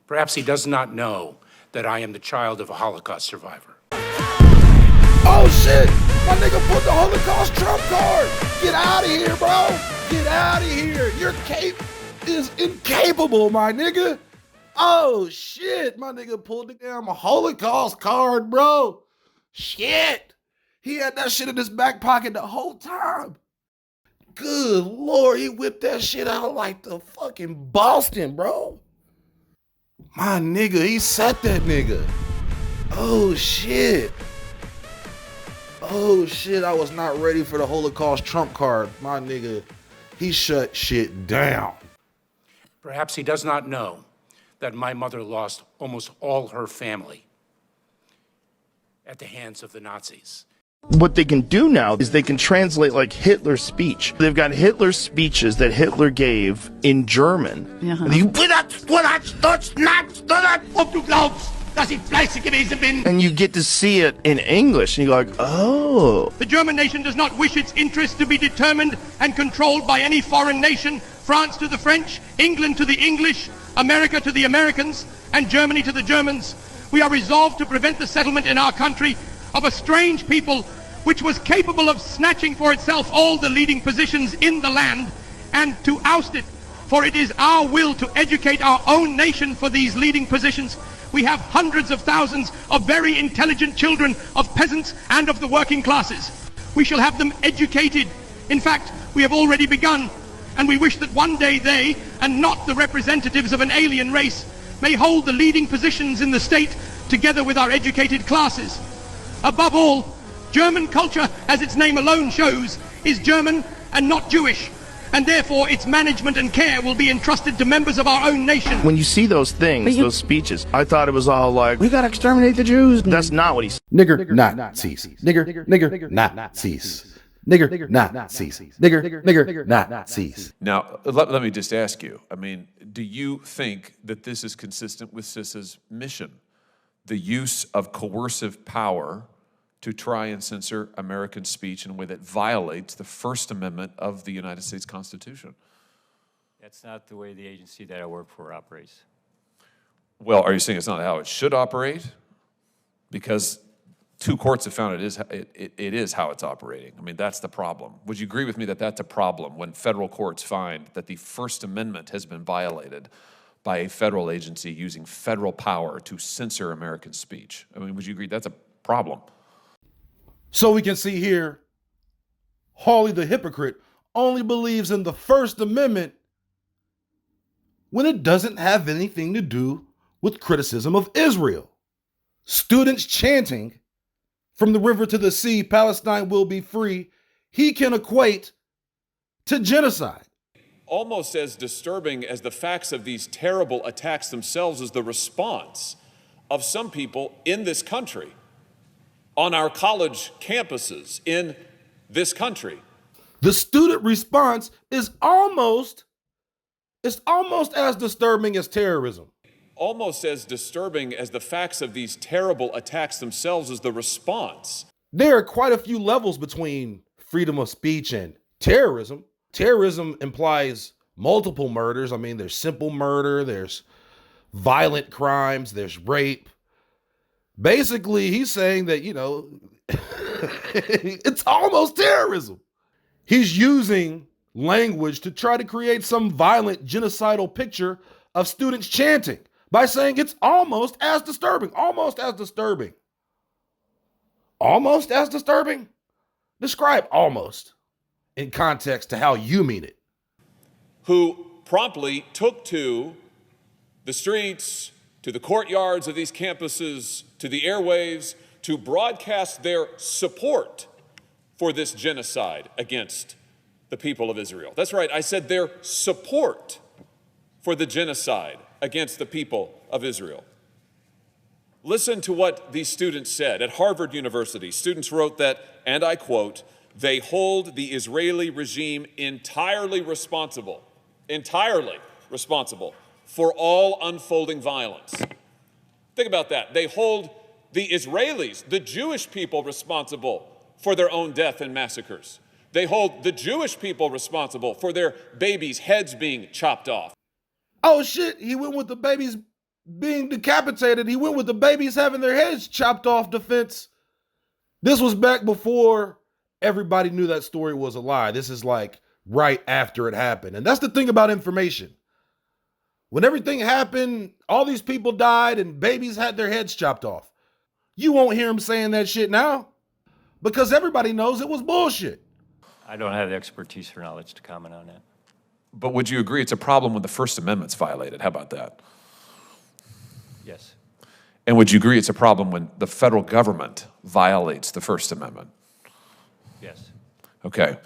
Perhaps he does not know that I am the child of a Holocaust survivor. Oh shit! My nigga put the Holocaust Trump card! Get out of here, bro! Get out of here! Your cape is incapable, my nigga! Oh shit! My nigga pulled the damn Holocaust card, bro! Shit! He had that shit in his back pocket the whole time. Good Lord, he whipped that shit out like the fucking Boston, bro. My nigga, he set that nigga. Oh shit. Oh shit, I was not ready for the Holocaust Trump card. My nigga, he shut shit down. Perhaps he does not know that my mother lost almost all her family at the hands of the Nazis. What they can do now is they can translate like Hitler's speech. They've got Hitler's speeches that Hitler gave in German. And you get to see it in English, and you're like, oh. The German nation does not wish its interests to be determined and controlled by any foreign nation. France to the French, England to the English, America to the Americans, and Germany to the Germans. We are resolved to prevent the settlement in our country of a strange people which was capable of snatching for itself all the leading positions in the land, and to oust it, for it is our will to educate our own nation for these leading positions. We have hundreds of thousands of very intelligent children of peasants and of the working classes. We shall have them educated. In fact, we have already begun, and we wish that one day they, and not the representatives of an alien race, may hold the leading positions in the state together with our educated classes. Above all, German culture, as its name alone shows, is German and not Jewish, and therefore its management and care will be entrusted to members of our own nation. When you see those things, those speeches, I thought it was all like, we gotta exterminate the Jews. That's not what he said. Nigger, Nazis. Nigger, Nazis. Nigger, Nazis. Nigger, Nazis. Now, let me just ask you, I mean, do you think that this is consistent with CISA's mission? The use of coercive power to try and censor American speech in a way that violates the First Amendment of the United States Constitution? That's not the way the agency that I work for operates. Well, are you saying it's not how it should operate? Because two courts have found it is how it's operating. I mean, that's the problem. Would you agree with me that that's a problem when federal courts find that the First Amendment has been violated by a federal agency using federal power to censor American speech? I mean, would you agree that's a problem? So we can see here, Hawley the hypocrite only believes in the First Amendment when it doesn't have anything to do with criticism of Israel. Students chanting, "From the river to the sea, Palestine will be free," he can equate to genocide. Almost as disturbing as the facts of these terrible attacks themselves is the response of some people in this country, on our college campuses in this country. The student response is almost as disturbing as terrorism. Almost as disturbing as the facts of these terrible attacks themselves is the response. There are quite a few levels between freedom of speech and terrorism. Terrorism implies multiple murders. I mean, there's simple murder, there's violent crimes, there's rape. Basically, he's saying that, it's almost terrorism. He's using language to try to create some violent, genocidal picture of students chanting by saying it's almost as disturbing. Almost as disturbing. Almost as disturbing? Describe almost in context to how you mean it. Who promptly took to the streets, to the courtyards of these campuses, to the airwaves, to broadcast their support for this genocide against the people of Israel. That's right, I said their support for the genocide against the people of Israel. Listen to what these students said. At Harvard University, students wrote that, and I quote, "They hold the Israeli regime entirely responsible for all unfolding violence." Think about that. They hold the Israelis, the Jewish people, responsible for their own death and massacres. They hold the Jewish people responsible for their babies' heads being chopped off. Oh shit, he went with the babies being decapitated. He went with the babies having their heads chopped off defense. This was back before everybody knew that story was a lie. This is like right after it happened. And that's the thing about information. When everything happened, all these people died and babies had their heads chopped off. You won't hear him saying that shit now because everybody knows it was bullshit. I don't have the expertise or knowledge to comment on that. But would you agree it's a problem when the First Amendment's violated? How about that? Yes. And would you agree it's a problem when the federal government violates the First Amendment? Yes. Okay.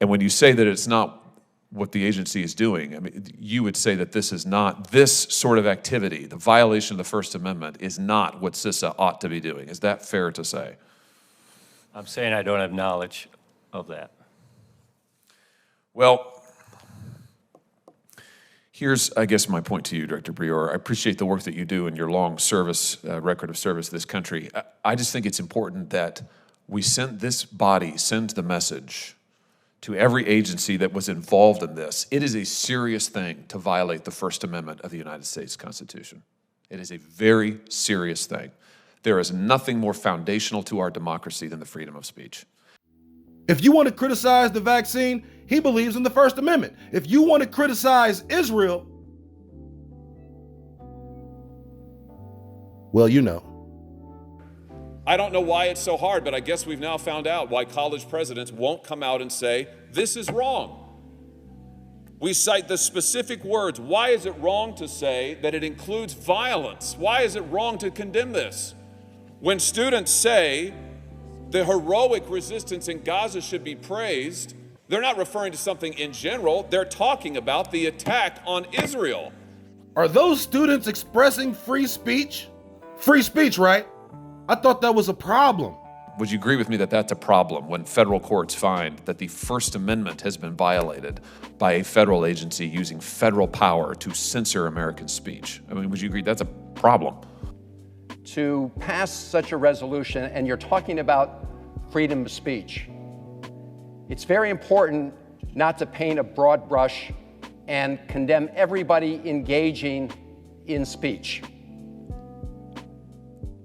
And when you say that it's not what the agency is doing, I mean, you would say that this is not, this sort of activity, the violation of the First Amendment, is not what CISA ought to be doing. Is that fair to say? I'm saying I don't have knowledge of that. Well, here's, I guess, my point to you, Director Brior. I appreciate the work that you do and your long service, record of service to this country. I just think it's important that this body sends the message to every agency that was involved in this. It is a serious thing to violate the First Amendment of the United States Constitution. It is a very serious thing. There is nothing more foundational to our democracy than the freedom of speech. If you want to criticize the vaccine, he believes in the First Amendment. If you want to criticize Israel, well, you know. I don't know why it's so hard, but I guess we've now found out why college presidents won't come out and say, this is wrong. We cite the specific words. Why is it wrong to say that it includes violence? Why is it wrong to condemn this? When students say the heroic resistance in Gaza should be praised, they're not referring to something in general. They're talking about the attack on Israel. Are those students expressing free speech? Free speech, right? I thought that was a problem. Would you agree with me that that's a problem when federal courts find that the First Amendment has been violated by a federal agency using federal power to censor American speech? I mean, would you agree that's a problem? To pass such a resolution, and you're talking about freedom of speech, it's very important not to paint a broad brush and condemn everybody engaging in speech.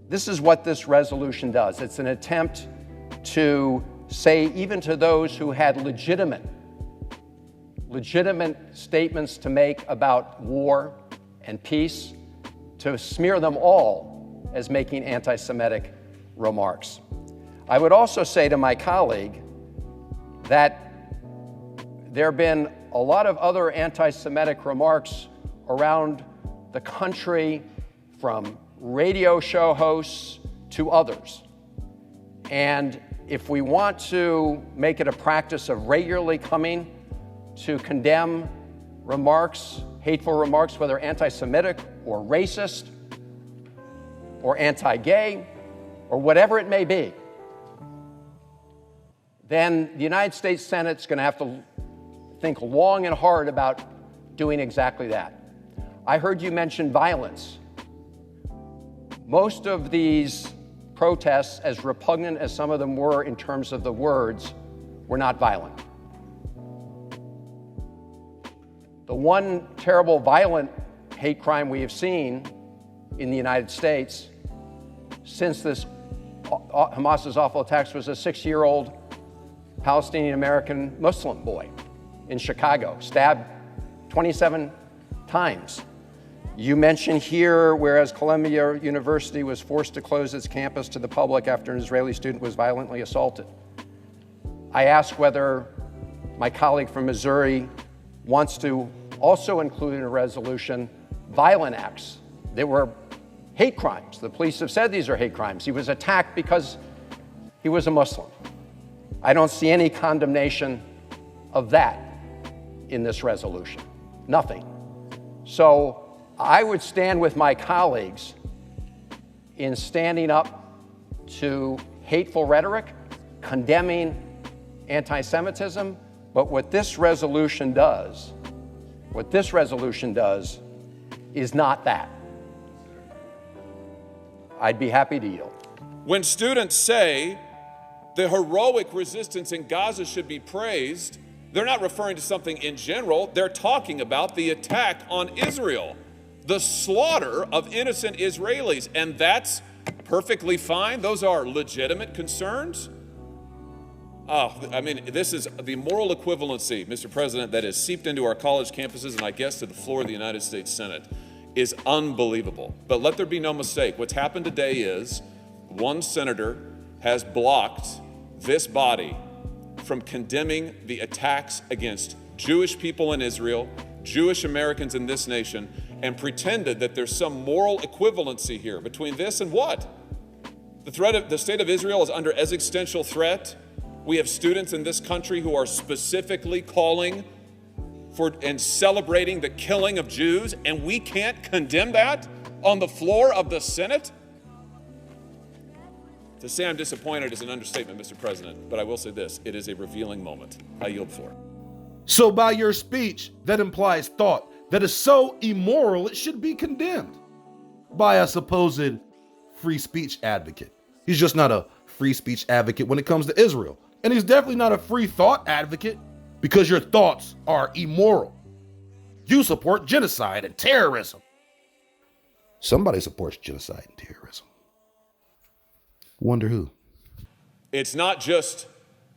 This is what this resolution does. It's an attempt to say, even to those who had legitimate statements to make about war and peace, to smear them all as making anti-Semitic remarks. I would also say to my colleague that there have been a lot of other anti-Semitic remarks around the country, from radio show hosts to others. And if we want to make it a practice of regularly coming to condemn remarks, hateful remarks, whether anti-Semitic or racist or anti-gay or whatever it may be, then the United States Senate's going to have to think long and hard about doing exactly that. I heard you mention violence. Most of these protests, as repugnant as some of them were in terms of the words, were not violent. The one terrible violent hate crime we have seen in the United States since this Hamas's awful attacks was a 6-year-old Palestinian-American Muslim boy in Chicago, stabbed 27 times. You mentioned here, whereas Columbia University was forced to close its campus to the public after an Israeli student was violently assaulted. I asked whether my colleague from Missouri wants to also include in a resolution violent acts that were hate crimes. The police have said these are hate crimes. He was attacked because he was a Muslim. I don't see any condemnation of that in this resolution. Nothing. So I would stand with my colleagues in standing up to hateful rhetoric, condemning anti-Semitism, but what this resolution does is not that. I'd be happy to yield. When students say the heroic resistance in Gaza should be praised, they're not referring to something in general. They're talking about the attack on Israel, the slaughter of innocent Israelis, and that's perfectly fine. Those are legitimate concerns. I mean, this is the moral equivalency, Mr. President, that has seeped into our college campuses and I guess to the floor of the United States Senate is unbelievable. But let there be no mistake. What's happened today is one senator has blocked this body from condemning the attacks against Jewish people in Israel, Jewish Americans in this nation, and pretended that there's some moral equivalency here between this and what? The state of Israel is under existential threat. We have students in this country who are specifically calling for and celebrating the killing of Jews, and we can't condemn that on the floor of the Senate? To say I'm disappointed is an understatement, Mr. President, but I will say this, it is a revealing moment. I yield the floor. So by your speech, that implies thought that is so immoral it should be condemned by a supposed free speech advocate. He's just not a free speech advocate when it comes to Israel. And he's definitely not a free thought advocate because your thoughts are immoral. You support genocide and terrorism. Somebody supports genocide and terrorism. Wonder who? It's not just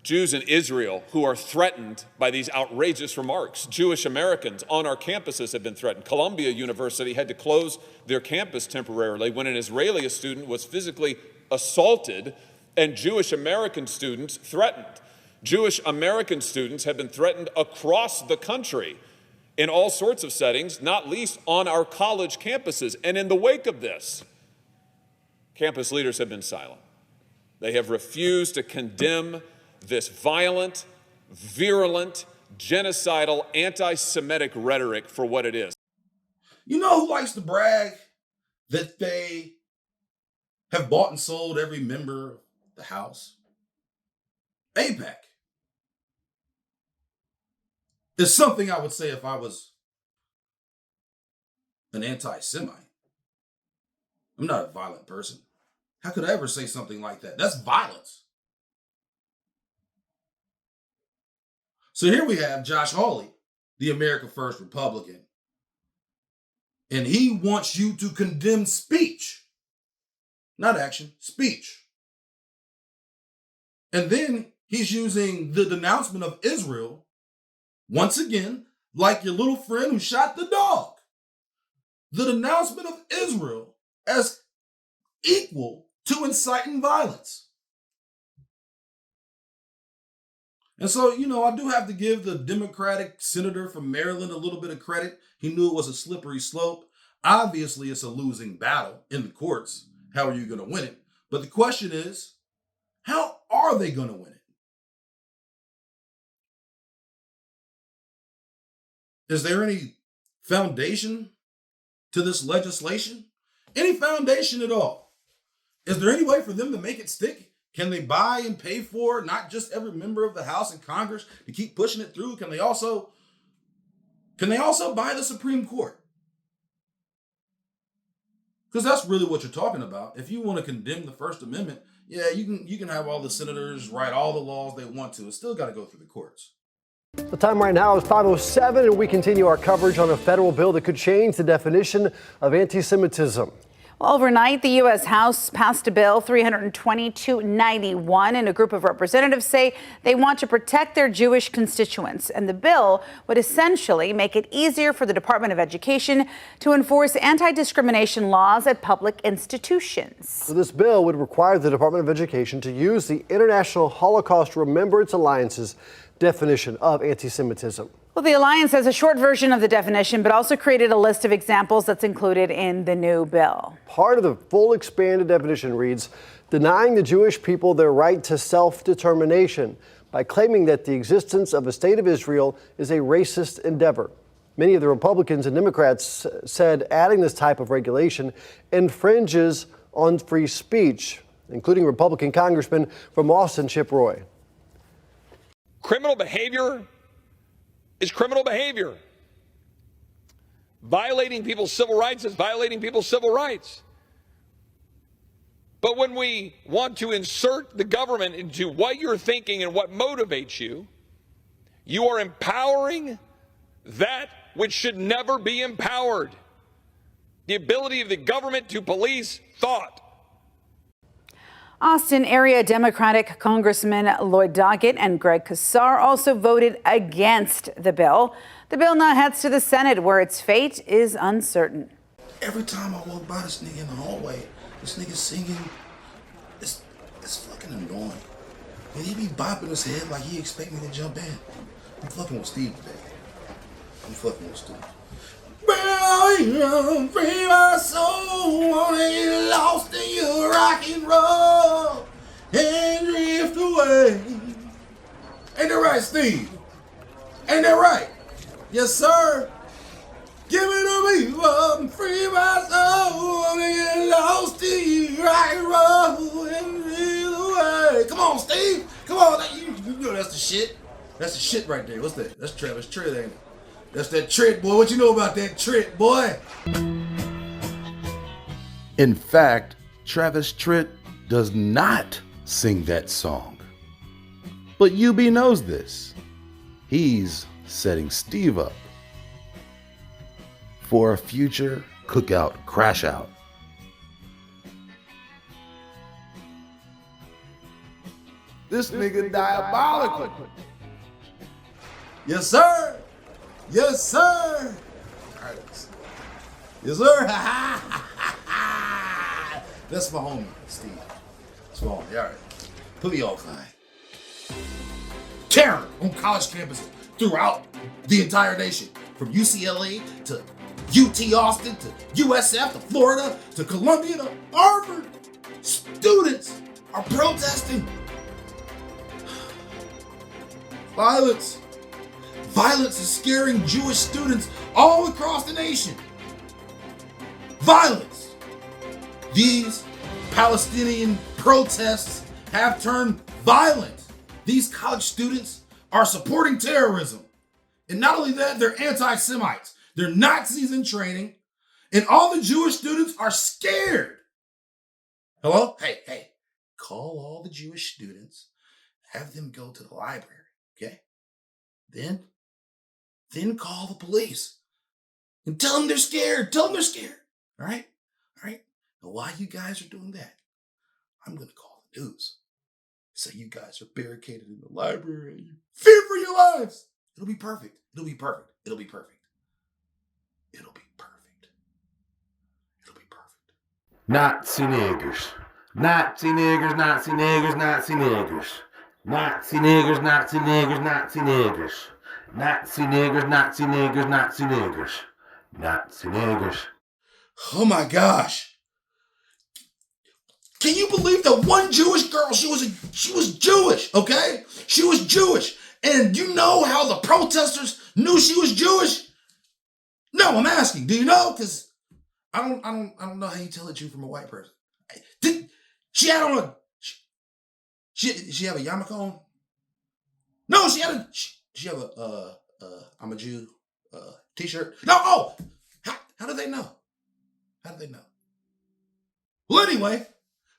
Jews in Israel who are threatened by these outrageous remarks. Jewish Americans on our campuses have been threatened. Columbia University had to close their campus temporarily when an Israeli student was physically assaulted and Jewish American students threatened. Jewish American students have been threatened across the country in all sorts of settings, not least on our college campuses. And in the wake of this, campus leaders have been silent. They have refused to condemn this violent, virulent, genocidal, anti-Semitic rhetoric for what it is. You know who likes to brag that they have bought and sold every member of the House? AIPAC. It's something I would say if I was an anti-Semite. I'm not a violent person. How could I ever say something like that? That's violence. So here we have Josh Hawley, the America First Republican, and he wants you to condemn speech, not action, speech. And then he's using the denouncement of Israel, once again, like your little friend who shot the dog. The denouncement of Israel as equal to inciting violence. And so, I do have to give the Democratic senator from Maryland a little bit of credit. He knew it was a slippery slope. Obviously, it's a losing battle in the courts. How are you going to win it? But the question is, how are they going to win it? Is there any foundation to this legislation? Any foundation at all? Is there any way for them to make it stick? Can they buy and pay for not just every member of the House and Congress to keep pushing it through? Can they also buy the Supreme Court? Because that's really what you're talking about. If you want to condemn the First Amendment, yeah, you can have all the senators write all the laws they want to. It's still got to go through the courts. The time right now is 5:07, and we continue our coverage on a federal bill that could change the definition of anti-Semitism. Well, overnight, the U.S. House passed a bill 322-91, and a group of representatives say they want to protect their Jewish constituents. And the bill would essentially make it easier for the Department of Education to enforce anti-discrimination laws at public institutions. So this bill would require the Department of Education to use the International Holocaust Remembrance Alliance's definition of anti-Semitism. Well, the Alliance has a short version of the definition, but also created a list of examples that's included in the new bill. Part of the full expanded definition reads, denying the Jewish people their right to self-determination by claiming that the existence of a state of Israel is a racist endeavor. Many of the Republicans and Democrats said adding this type of regulation infringes on free speech, including Republican Congressman from Austin, Chip Roy. Criminal behavior is criminal behavior. Violating people's civil rights is violating people's civil rights. But when we want to insert the government into what you're thinking and what motivates you, you are empowering that which should never be empowered. The ability of the government to police thought. Austin area Democratic Congressman Lloyd Doggett and Greg Casar also voted against the bill. The bill now heads to the Senate, where its fate is uncertain. Every time I walk by this nigga in the hallway, this nigga singing, it's fucking annoying. And he be bopping his head like he expect me to jump in. I'm fucking with Steve today. I'm fucking with Steve. Free my soul, wanna get lost in your rock and roll and drift away. Ain't that right, Steve? Ain't that right? Yes, sir. Give it to me, free my soul, wanna get lost in your rock and roll and drift away. Come on, Steve. Come on, you know that's the shit. That's the shit right there. What's that? That's Travis Tritt, ain't it? That's that Tritt, boy. What you know about that Tritt, boy? In fact, Travis Tritt does not sing that song. But UB knows this. He's setting Steve up for a future cookout crash out. This nigga diabolical. Yes, sir. Yes, sir. All right. Yes, sir. That's my homie, Steve. That's my homie. All right. Put me on, Klein. Terror on college campuses throughout the entire nation. From UCLA to UT Austin to USF to Florida to Columbia to Harvard. Students are protesting. Violence. Violence is scaring Jewish students all across the nation. Violence. These Palestinian protests have turned violent. These college students are supporting terrorism. And not only that, they're anti-Semites. They're Nazis in training. And all the Jewish students are scared. Hello? Hey. Call all the Jewish students. Have them go to the library, okay? Then call the police. And tell them they're scared. All right? Now, while you guys are doing that, I'm going to call the news. Say you guys are barricaded in the library and you fear for your lives. It'll be perfect. Nazi niggers. Nazi niggers, Nazi niggers, Nazi niggers. Nazi niggers, Nazi niggers, Nazi niggers. Nazi niggers, Nazi niggers, Nazi niggers. Nazi niggers. Oh my gosh. Can you believe that one Jewish girl, she was Jewish, okay? She was Jewish. And you know how the protesters knew she was Jewish? No, I'm asking. Do you know? Because I don't know how you tell a Jew from a white person. Did she had on a she have a yarmulke on? No, she have a I'm a Jew t-shirt. No, how do they know? Well, anyway,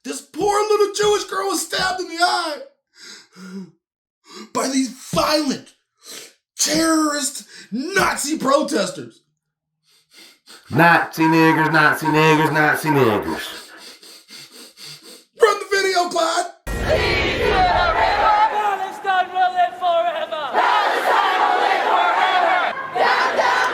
this poor little Jewish girl was stabbed in the eye by these violent, terrorist, Nazi protesters. Nazi niggers, Nazi niggers, Nazi niggers. Run the video, Clyde.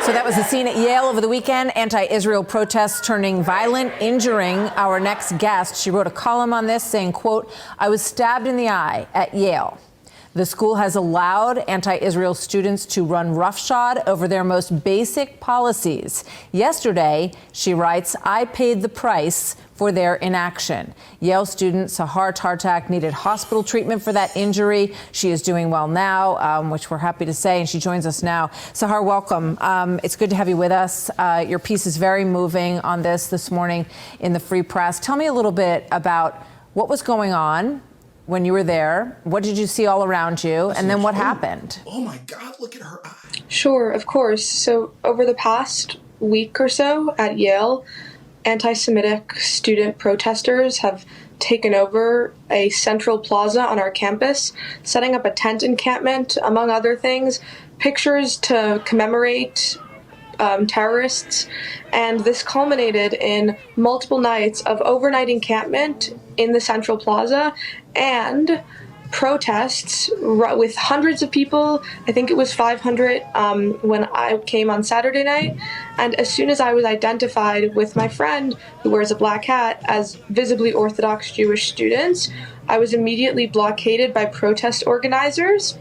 So that was the scene at Yale over the weekend. Anti-Israel protests turning violent, injuring our next guest. She wrote a column on this saying, quote, "I was stabbed in the eye at Yale. The school has allowed anti-Israel students to run roughshod over their most basic policies. Yesterday," she writes, "I paid the price for their inaction." Yale student Sahar Tartak needed hospital treatment for that injury. She is doing well now, which we're happy to say, and she joins us now. Sahar, welcome. It's good to have you with us. Your piece is very moving on this morning in the Free Press. Tell me a little bit about what was going on when you were there. What did you see all around you? And then what happened? Oh my God, look at her eye. Sure, of course. So over the past week or so at Yale, anti-Semitic student protesters have taken over a central plaza on our campus, setting up a tent encampment, among other things, pictures to commemorate terrorists, and this culminated in multiple nights of overnight encampment in the central plaza and protests with hundreds of people. I think it was 500 when I came on Saturday night. And as soon as I was identified with my friend who wears a black hat as visibly Orthodox Jewish students, I was immediately blockaded by protest organizers.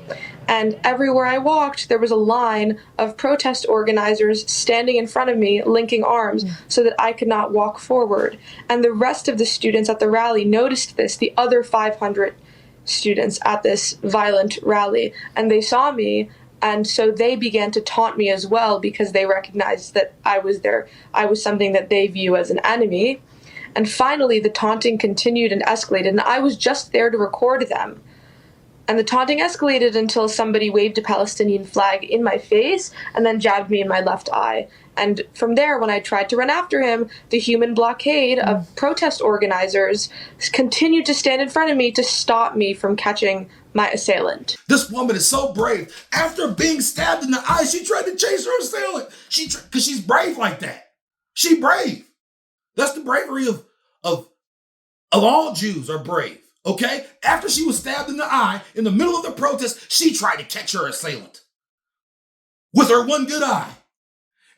And everywhere I walked, there was a line of protest organizers standing in front of me, linking arms, so that I could not walk forward. And the rest of the students at the rally noticed this, the other 500 students at this violent rally, and they saw me, and so they began to taunt me as well because they recognized that I was something that they view as an enemy. And finally, the taunting continued and escalated, and I was just there to record them. And the taunting escalated until somebody waved a Palestinian flag in my face and then jabbed me in my left eye. And from there, when I tried to run after him, the human blockade of protest organizers continued to stand in front of me to stop me from catching my assailant. This woman is so brave. After being stabbed in the eye, she tried to chase her assailant. Because she's brave like that. She brave. That's the bravery of all Jews are brave. Okay? After she was stabbed in the eye, in the middle of the protest, she tried to catch her assailant with her one good eye.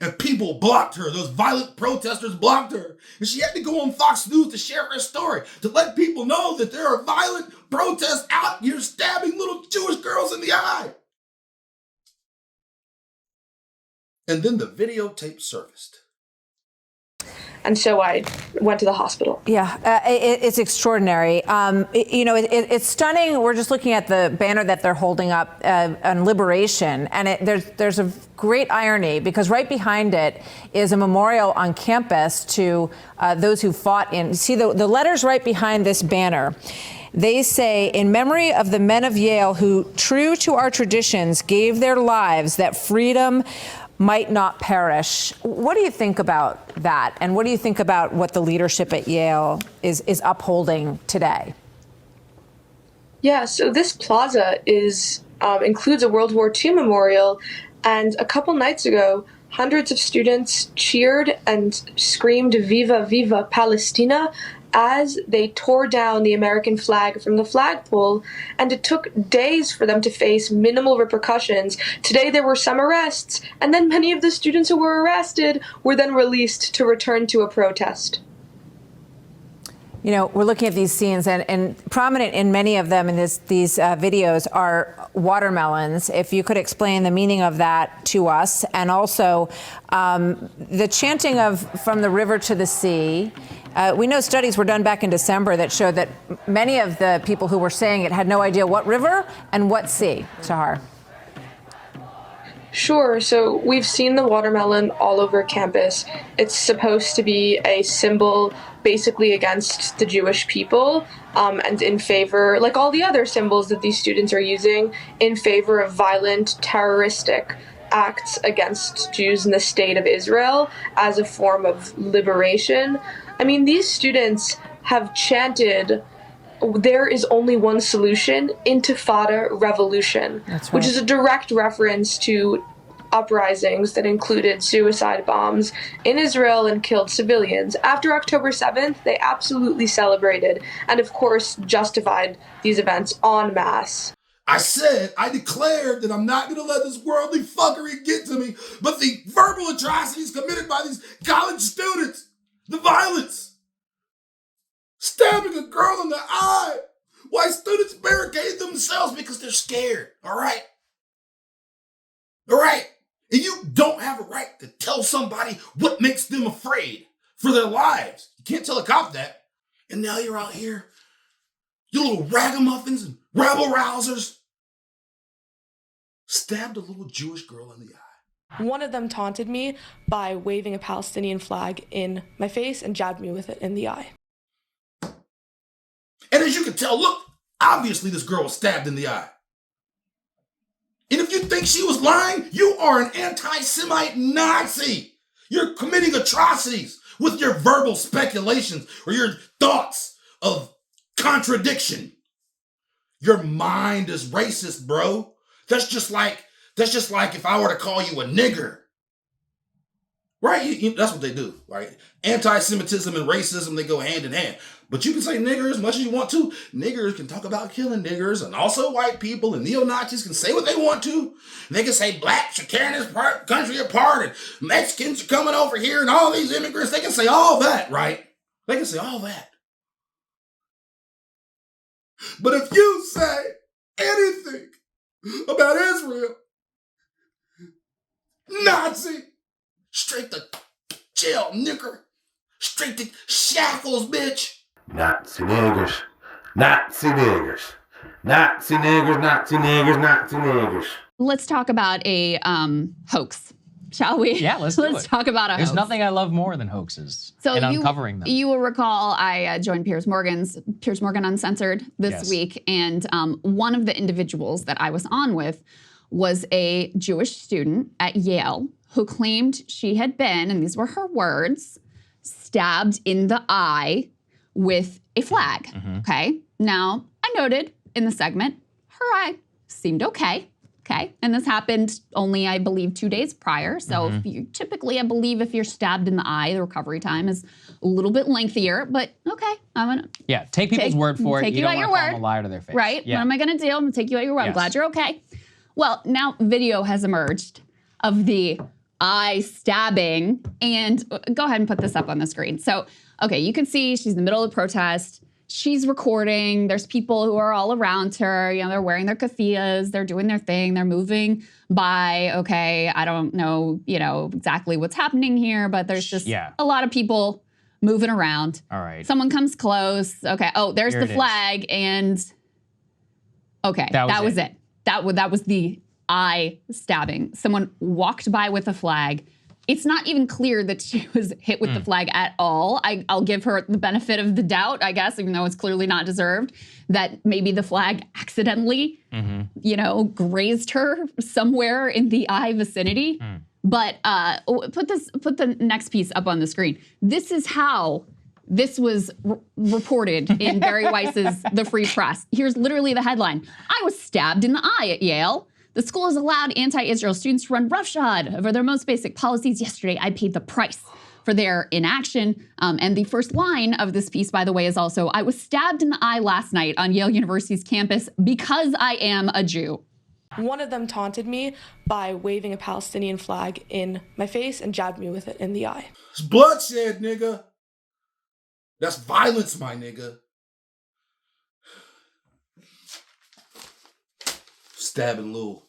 And people blocked her. Those violent protesters blocked her. And she had to go on Fox News to share her story, to let people know that there are violent protests out here stabbing little Jewish girls in the eye. And then the videotape surfaced. And so I went to the hospital. Yeah, it's extraordinary. It's stunning. We're just looking at the banner that they're holding up on liberation, and there's a great irony because right behind it is a memorial on campus to those who fought in. See the letters right behind this banner. They say, in memory of the men of Yale who, true to our traditions, gave their lives that freedom might not perish. What do you think about that? And what do you think about what the leadership at Yale is upholding today? Yeah, so this plaza includes a World War II memorial, and a couple nights ago, hundreds of students cheered and screamed "Viva, Viva Palestina" as they tore down the American flag from the flagpole, and it took days for them to face minimal repercussions. Today there were some arrests, and then many of the students who were arrested were then released to return to a protest. You know, we're looking at these scenes, and prominent in many of them in these videos are watermelons. If you could explain the meaning of that to us, and also the chanting of "from the river to the sea." We know studies were done back in December that showed that many of the people who were saying it had no idea what river and what sea. Sahar. Sure. So we've seen the watermelon all over campus. It's supposed to be a symbol basically against the Jewish people and in favor, like all the other symbols that these students are using, in favor of violent, terroristic acts against Jews in the state of Israel as a form of liberation. I mean, these students have chanted, "There is only one solution, intifada revolution," That's right. Which is a direct reference to uprisings that included suicide bombs in Israel and killed civilians. After October 7th, they absolutely celebrated and, of course, justified these events en masse. I declared that I'm not going to let this worldly fuckery get to me, but the verbal atrocities committed by these college students, the violence, stabbing a girl in the eye, why students barricade themselves because they're scared, all right? All right? And you don't have a right to tell somebody what makes them afraid for their lives. You can't tell a cop that. And now you're out here, you little ragamuffins and rabble-rousers, stabbed a little Jewish girl in the eye. One of them taunted me by waving a Palestinian flag in my face and jabbed me with it in the eye. And as you can tell, look, obviously this girl was stabbed in the eye. And if you think she was lying, you are an anti-Semite Nazi. You're committing atrocities with your verbal speculations or your thoughts of contradiction. Your mind is racist, bro. That's just like if I were to call you a nigger. Right? That's what they do, right? Anti-Semitism and racism, they go hand in hand. But you can say nigger as much as you want to. Niggers can talk about killing niggers, and also white people and neo-Nazis can say what they want to. And they can say blacks are tearing this country apart, and Mexicans are coming over here, and all these immigrants. They can say all that, right? They can say all that. But if you say anything about Israel. Nazi. Straight to jail, nigger. Straight to shackles, bitch. Nazi niggers. Nazi niggers. Nazi niggers, Nazi niggers, Nazi niggers. Let's talk about a hoax, shall we? Yeah, let's do it. Talk about a There's hoax. nothing I love more than hoaxes and uncovering them. You will recall I joined Piers Morgan Uncensored this week, and one of the individuals that I was on with was a Jewish student at Yale who claimed she had been, and these were her words, stabbed in the eye with a flag. Okay. Now, I noted in the segment, her eye seemed okay. Okay. And this happened only, I believe, 2 days prior. So if you, typically, I believe if you're stabbed in the eye, the recovery time is a little bit lengthier, but okay. I'm going to take people's word for it. Take You you don't at your want to call word. them a liar to their face. Right? Yeah. What am I going to do? I'm going to take you at your word. I'm Yes. glad you're okay. Well, now video has emerged of the eye stabbing. And go ahead and put this up on the screen. So, okay, you can see she's in the middle of the protest. She's recording. There's people who are all around her. You know, they're wearing their keffiyehs. They're doing their thing. They're moving by. Okay, I don't know, exactly what's happening here, but there's just a lot of people moving around. All right. Someone comes close. Okay. Oh, there's Here the it flag. And okay, that was it. That was the eye stabbing. Someone walked by with a flag. It's not even clear that she was hit with the flag at all. I'll give her the benefit of the doubt, I guess, even though it's clearly not deserved, that maybe the flag accidentally, grazed her somewhere in the eye vicinity. But put the next piece up on the screen. This is how this was reported in Barry Weiss's The Free Press. Here's literally the headline. I was stabbed in the eye at Yale. The school has allowed anti-Israel students to run roughshod over their most basic policies. Yesterday, I paid the price for their inaction. And the first line of this piece, by the way, is also, I was stabbed in the eye last night on Yale University's campus because I am a Jew. One of them taunted me by waving a Palestinian flag in my face and jabbed me with it in the eye. It's bloodshed, nigga. That's violence, my nigga. Stabbing little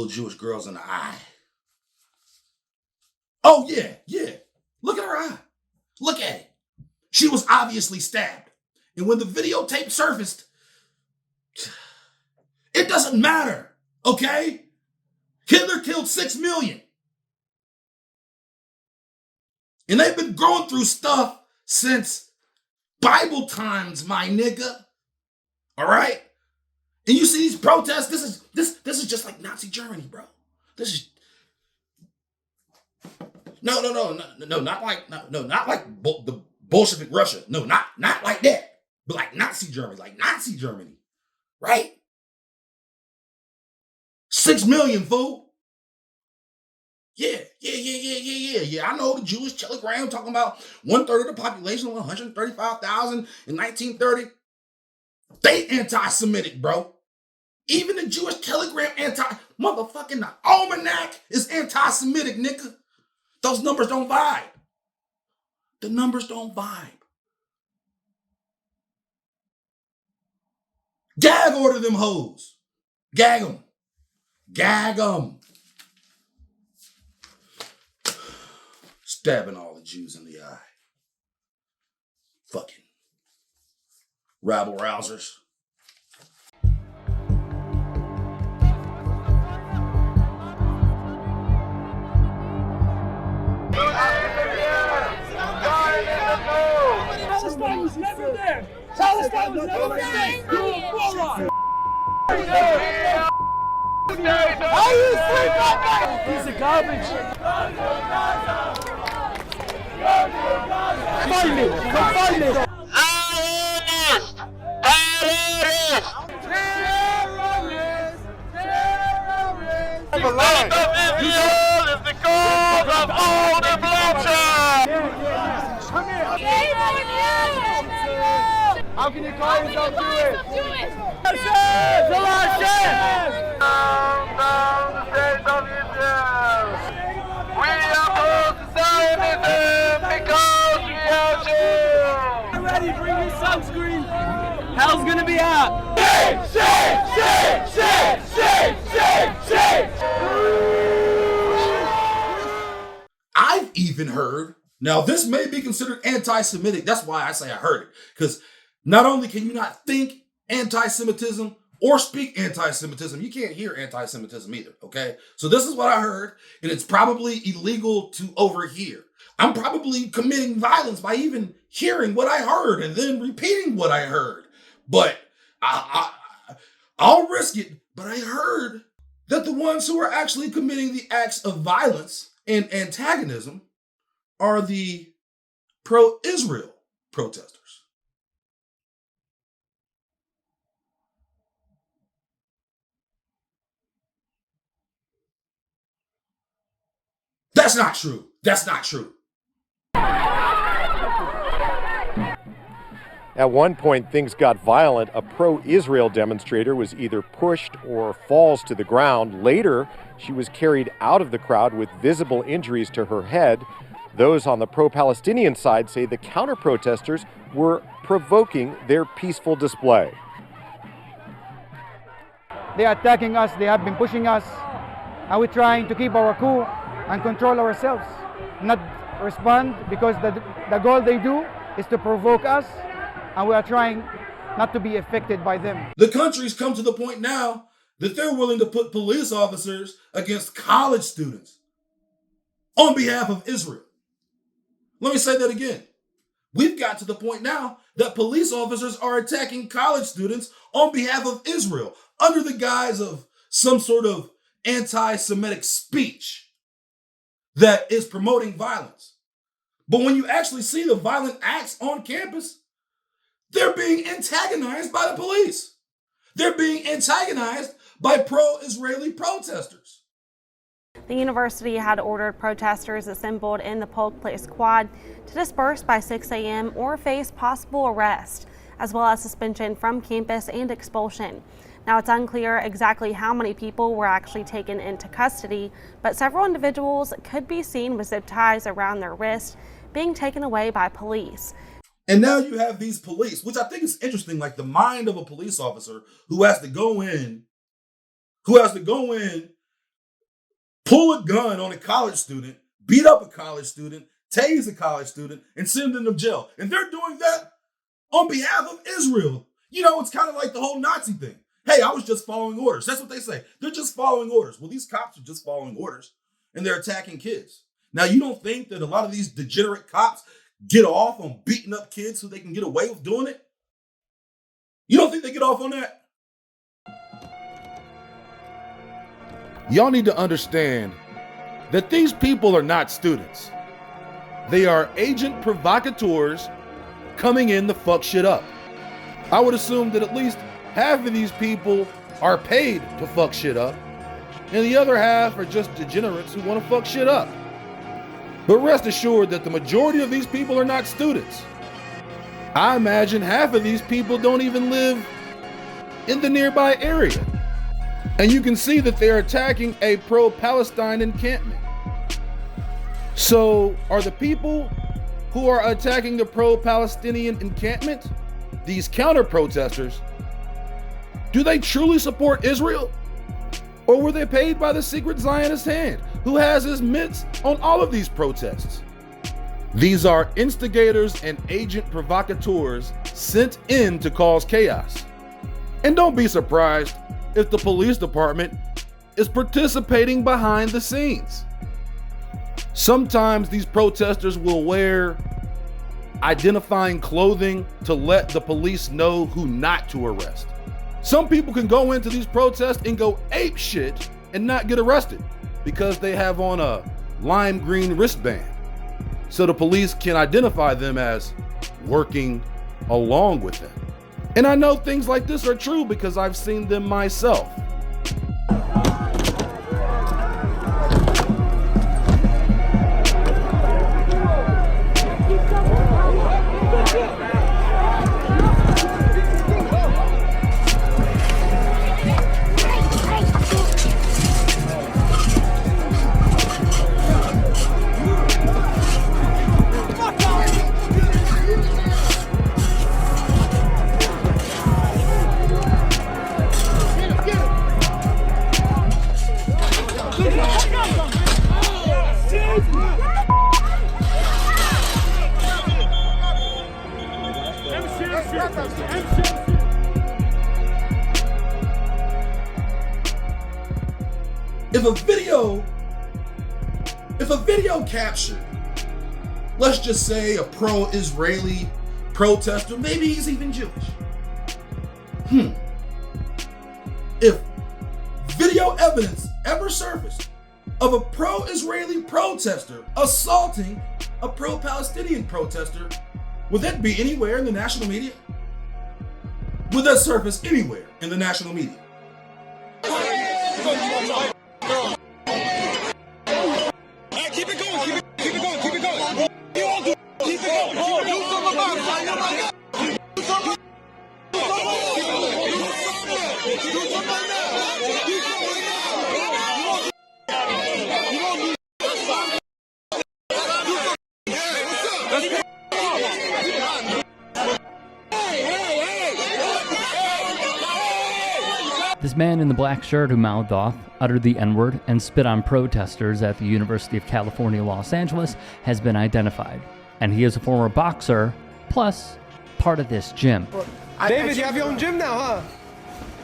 Jewish girls in the eye. Oh, yeah. Look at her eye. Look at it. She was obviously stabbed. And when the videotape surfaced, it doesn't matter, okay? Hitler killed 6 million. And they've been going through stuff since Bible times, my nigga. All right? And you see these protests, this is just like Nazi Germany, bro. This is no, not like the Bolshevik Russia. No, not like that. But like Nazi Germany, right? 6 million, fool. Yeah. I know the Jewish telegram talking about 1/3 of the population, 135,000 in 1930. They anti-Semitic, bro. Even the Jewish telegram motherfucking the almanac is anti-Semitic, nigga. Those numbers don't vibe. The numbers don't vibe. Gag order them hoes. Gag them. Stabbing all the Jews in the eye. Fucking rabble rousers. Palestine was never there! Palestine was never there! You're a moron! How you sleep at night? Piece of garbage! Find me! Come find me! Zionist! Terrorist! Terrorist! Terrorist! The land of Israel is the cause of all the bloodshed! Come here! How can you call yourself Jewish? Down the state of Israel! We oppose Zionism because we are Jews! Get ready, bring your sunscreen! Hell's gonna be out! Shit! even heard. Now, this may be considered anti-Semitic. That's why I say I heard it. Because not only can you not think anti-Semitism or speak anti-Semitism, you can't hear anti-Semitism either, okay? So this is what I heard, and it's probably illegal to overhear. I'm probably committing violence by even hearing what I heard and then repeating what I heard. But I'll risk it. But I heard that the ones who are actually committing the acts of violence and antagonism are the pro-Israel protesters. That's not true. That's not true. At one point, things got violent. A pro-Israel demonstrator was either pushed or falls to the ground. Later, she was carried out of the crowd with visible injuries to her head. Those on the pro-Palestinian side say the counter-protesters were provoking their peaceful display. They are attacking us. They have been pushing us. Are we trying to keep our cool and control ourselves, not respond, because the goal they do is to provoke us, and we are trying not to be affected by them. The country's come to the point now that they're willing to put police officers against college students on behalf of Israel. Let me say that again. We've got to the point now that police officers are attacking college students on behalf of Israel under the guise of some sort of anti-Semitic speech that is promoting violence. But when you actually see the violent acts on campus, they're being antagonized by the police. They're being antagonized by pro-Israeli protesters. The university had ordered protesters assembled in the Polk Place Quad to disperse by 6 a.m. or face possible arrest, as well as suspension from campus and expulsion. Now, it's unclear exactly how many people were actually taken into custody, but several individuals could be seen with zip ties around their wrists being taken away by police. And now you have these police, which I think is interesting, like the mind of a police officer who has to go in, pull a gun on a college student, beat up a college student, tase a college student, and send them to jail. And they're doing that on behalf of Israel. You know, it's kind of like the whole Nazi thing. Hey, I was just following orders. That's what they say. They're just following orders. Well, these cops are just following orders, and they're attacking kids. Now, you don't think that a lot of these degenerate cops get off on beating up kids so they can get away with doing it? You don't think they get off on that? Y'all need to understand that these people are not students. They are agent provocateurs coming in to fuck shit up. I would assume that at least half of these people are paid to fuck shit up, and the other half are just degenerates who want to fuck shit up. But rest assured that the majority of these people are not students. I imagine half of these people don't even live in the nearby area. And you can see that they're attacking a pro-Palestine encampment. So are the people who are attacking the pro-Palestinian encampment, these counter-protesters, do they truly support Israel? Or were they paid by the secret Zionist hand, who has his mitts on all of these protests? These are instigators and agent provocateurs sent in to cause chaos. And don't be surprised if the police department is participating behind the scenes. Sometimes these protesters will wear identifying clothing to let the police know who not to arrest. Some people can go into these protests and go ape shit and not get arrested because they have on a lime green wristband, so the police can identify them as working along with them. And I know things like this are true because I've seen them myself. If a video captured, let's just say a pro-Israeli protester, maybe he's even Jewish. If video evidence ever surfaced of a pro-Israeli protester assaulting a pro-Palestinian protester, would that be anywhere in the national media? Would that surface anywhere in the national media? Keep it going, keep it going, keep it going. You all do, keep it going. Do something about it. Do something. This man in the black shirt who mouthed off, uttered the N-word, and spit on protesters at the University of California, Los Angeles has been identified. And he is a former boxer, plus part of this gym. David, you have your own gym now, huh?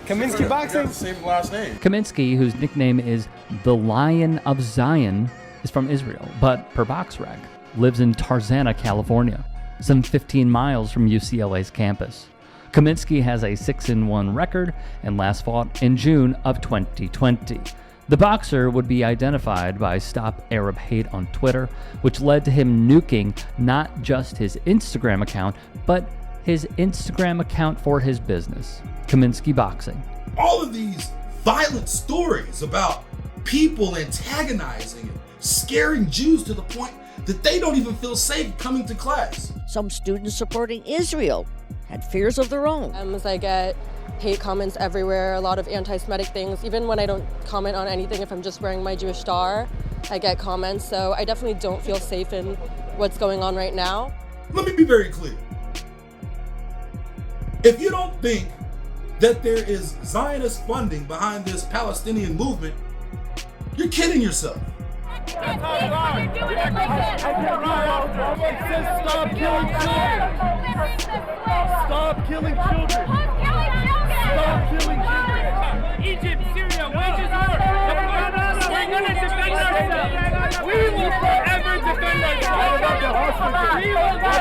Kaminsky Boxing? Same last name. Kaminsky, whose nickname is the Lion of Zion, is from Israel, but per BoxRec, lives in Tarzana, California, some 15 miles from UCLA's campus. Kaminsky has a 6-1 record and last fought in June of 2020. The boxer would be identified by Stop Arab Hate on Twitter, which led to him nuking not just his Instagram account, but his Instagram account for his business, Kaminsky Boxing. All of these violent stories about people antagonizing and scaring Jews to the point that they don't even feel safe coming to class. Some students supporting Israel had fears of their own. As I get hate comments everywhere, a lot of anti-Semitic things. Even when I don't comment on anything, if I'm just wearing my Jewish star, I get comments. So I definitely don't feel safe in what's going on right now. Let me be very clear. If you don't think that there is Zionist funding behind this Palestinian movement, you're kidding yourself. Stop killing children! Stop killing children! Stop killing children! Egypt, Syria, wages are. We're gonna defend ourselves. We will forever defend ourselves. We will not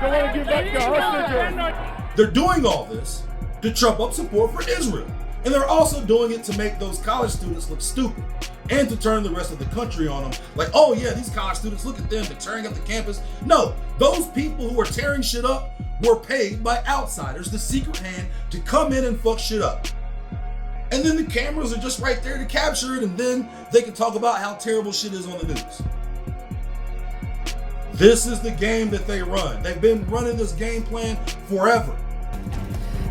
don't want to give back the hostages. They're doing all this to trump up support for Israel. And they're also doing it to make those college students look stupid and to turn the rest of the country on them. Like, oh yeah, these college students, look at them, they're tearing up the campus. No, those people who are tearing shit up were paid by outsiders, the secret hand, to come in and fuck shit up. And then the cameras are just right there to capture it, and then they can talk about how terrible shit is on the news. This is the game that they run. They've been running this game plan forever.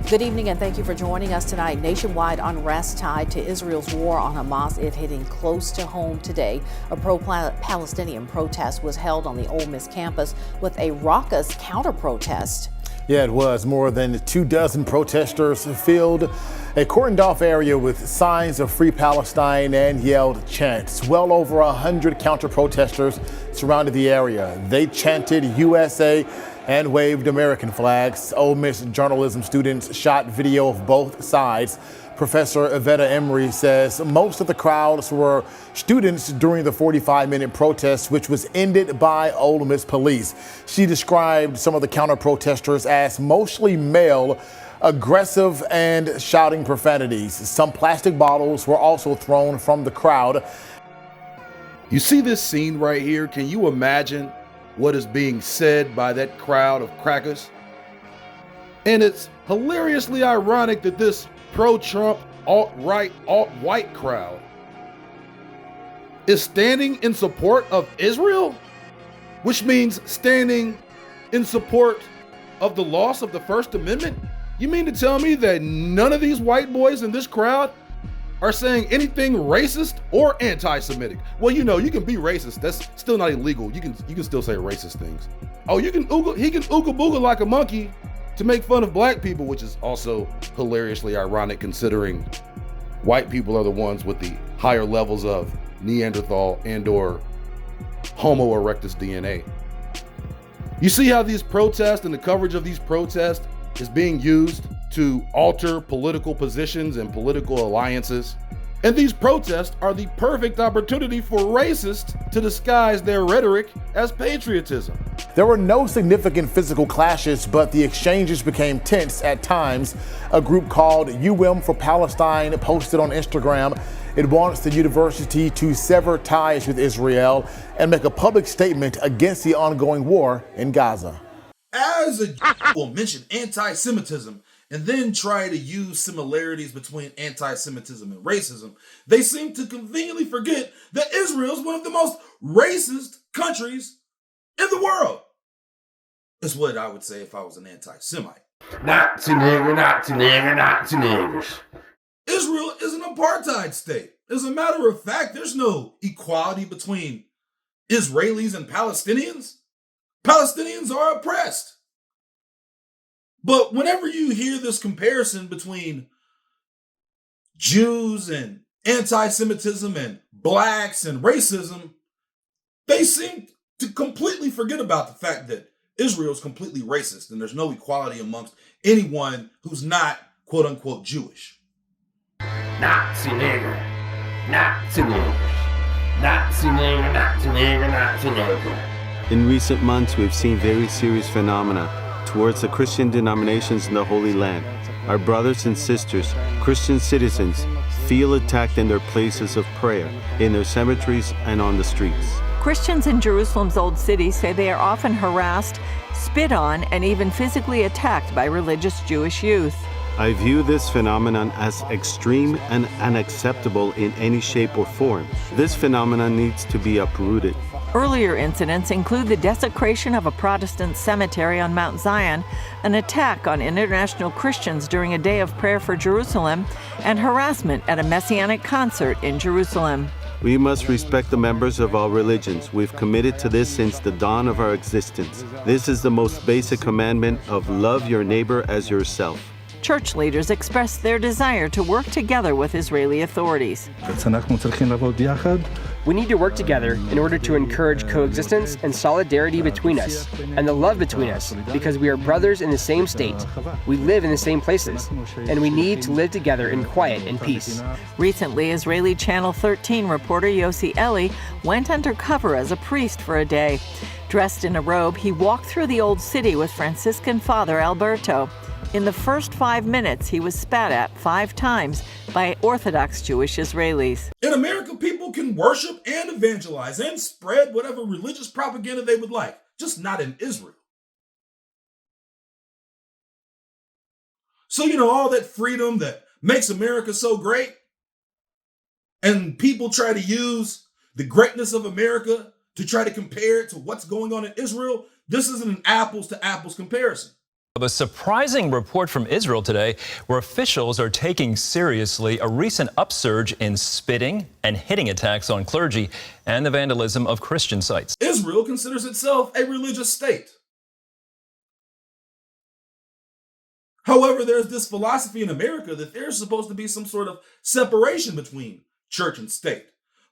Good evening and thank you for joining us tonight. Nationwide unrest tied to Israel's war on Hamas is hitting close to home today. A pro-Palestinian protest was held on the Ole Miss campus with a raucous counter-protest. Yeah, it was. More than 24 protesters filled a cordoned-off area with signs of Free Palestine and yelled chants. Well over 100 counter-protesters surrounded the area. They chanted USA and waved American flags. Ole Miss journalism students shot video of both sides. Professor Iveta Emery says most of the crowds were students during the 45-minute protest, which was ended by Ole Miss police. She described some of the counter-protesters as mostly male, aggressive, and shouting profanities. Some plastic bottles were also thrown from the crowd. You see this scene right here? Can you imagine what is being said by that crowd of crackers? And it's hilariously ironic that this pro-Trump, alt-right, alt-white crowd is standing in support of Israel, which means standing in support of the loss of the First Amendment. You mean to tell me that none of these white boys in this crowd are saying anything racist or anti-Semitic? Well, you know, you can be racist. That's still not illegal. You can still say racist things. Oh, he can ooga booga like a monkey to make fun of black people, which is also hilariously ironic considering white people are the ones with the higher levels of Neanderthal and or Homo erectus DNA. You see how these protests and the coverage of these protests is being used to alter political positions and political alliances. And these protests are the perfect opportunity for racists to disguise their rhetoric as patriotism. There were no significant physical clashes, but the exchanges became tense at times. A group called for Palestine posted on Instagram it wants the university to sever ties with Israel and make a public statement against the ongoing war in Gaza. As a will mention anti-Semitism and then try to use similarities between anti-Semitism and racism, they seem to conveniently forget that Israel is one of the most racist countries in the world. Is what I would say if I was an anti-Semite. Nazi nigger, Nazi nigger, Nazi niggers. Israel is an apartheid state. As a matter of fact, there's no equality between Israelis and Palestinians. Palestinians are oppressed. But whenever you hear this comparison between Jews and anti-Semitism and blacks and racism, they seem to completely forget about the fact that Israel is completely racist and there's no equality amongst anyone who's not quote unquote Jewish. Nazi nigger, Nazi niggers, Nazi nigger, Nazi nigger, Nazi nigger. In recent months, we've seen very serious phenomena towards the Christian denominations in the Holy Land. Our brothers and sisters, Christian citizens, feel attacked in their places of prayer, in their cemeteries, and on the streets. Christians in Jerusalem's Old City say they are often harassed, spit on, and even physically attacked by religious Jewish youth. I view this phenomenon as extreme and unacceptable in any shape or form. This phenomenon needs to be uprooted. Earlier incidents include the desecration of a Protestant cemetery on Mount Zion, an attack on international Christians during a day of prayer for Jerusalem, and harassment at a Messianic concert in Jerusalem. We must respect the members of all religions. We've committed to this since the dawn of our existence. This is the most basic commandment of love your neighbor as yourself. Church leaders expressed their desire to work together with Israeli authorities. We need to work together in order to encourage coexistence and solidarity between us, and the love between us, because we are brothers in the same state. We live in the same places, and we need to live together in quiet and peace. Recently, Israeli Channel 13 reporter Yossi Eli went undercover as a priest for a day. Dressed in a robe, he walked through the old city with Franciscan Father Alberto. In the first 5 minutes, he was spat at 5 times by Orthodox Jewish Israelis. In America, people can worship and evangelize and spread whatever religious propaganda they would like, just not in Israel. So, all that freedom that makes America so great, and people try to use the greatness of America to try to compare it to what's going on in Israel, this isn't an apples to apples comparison. A surprising report from Israel today where officials are taking seriously a recent upsurge in spitting and hitting attacks on clergy and the vandalism of Christian sites. Israel considers itself a religious state. However, there's this philosophy in America that there's supposed to be some sort of separation between church and state.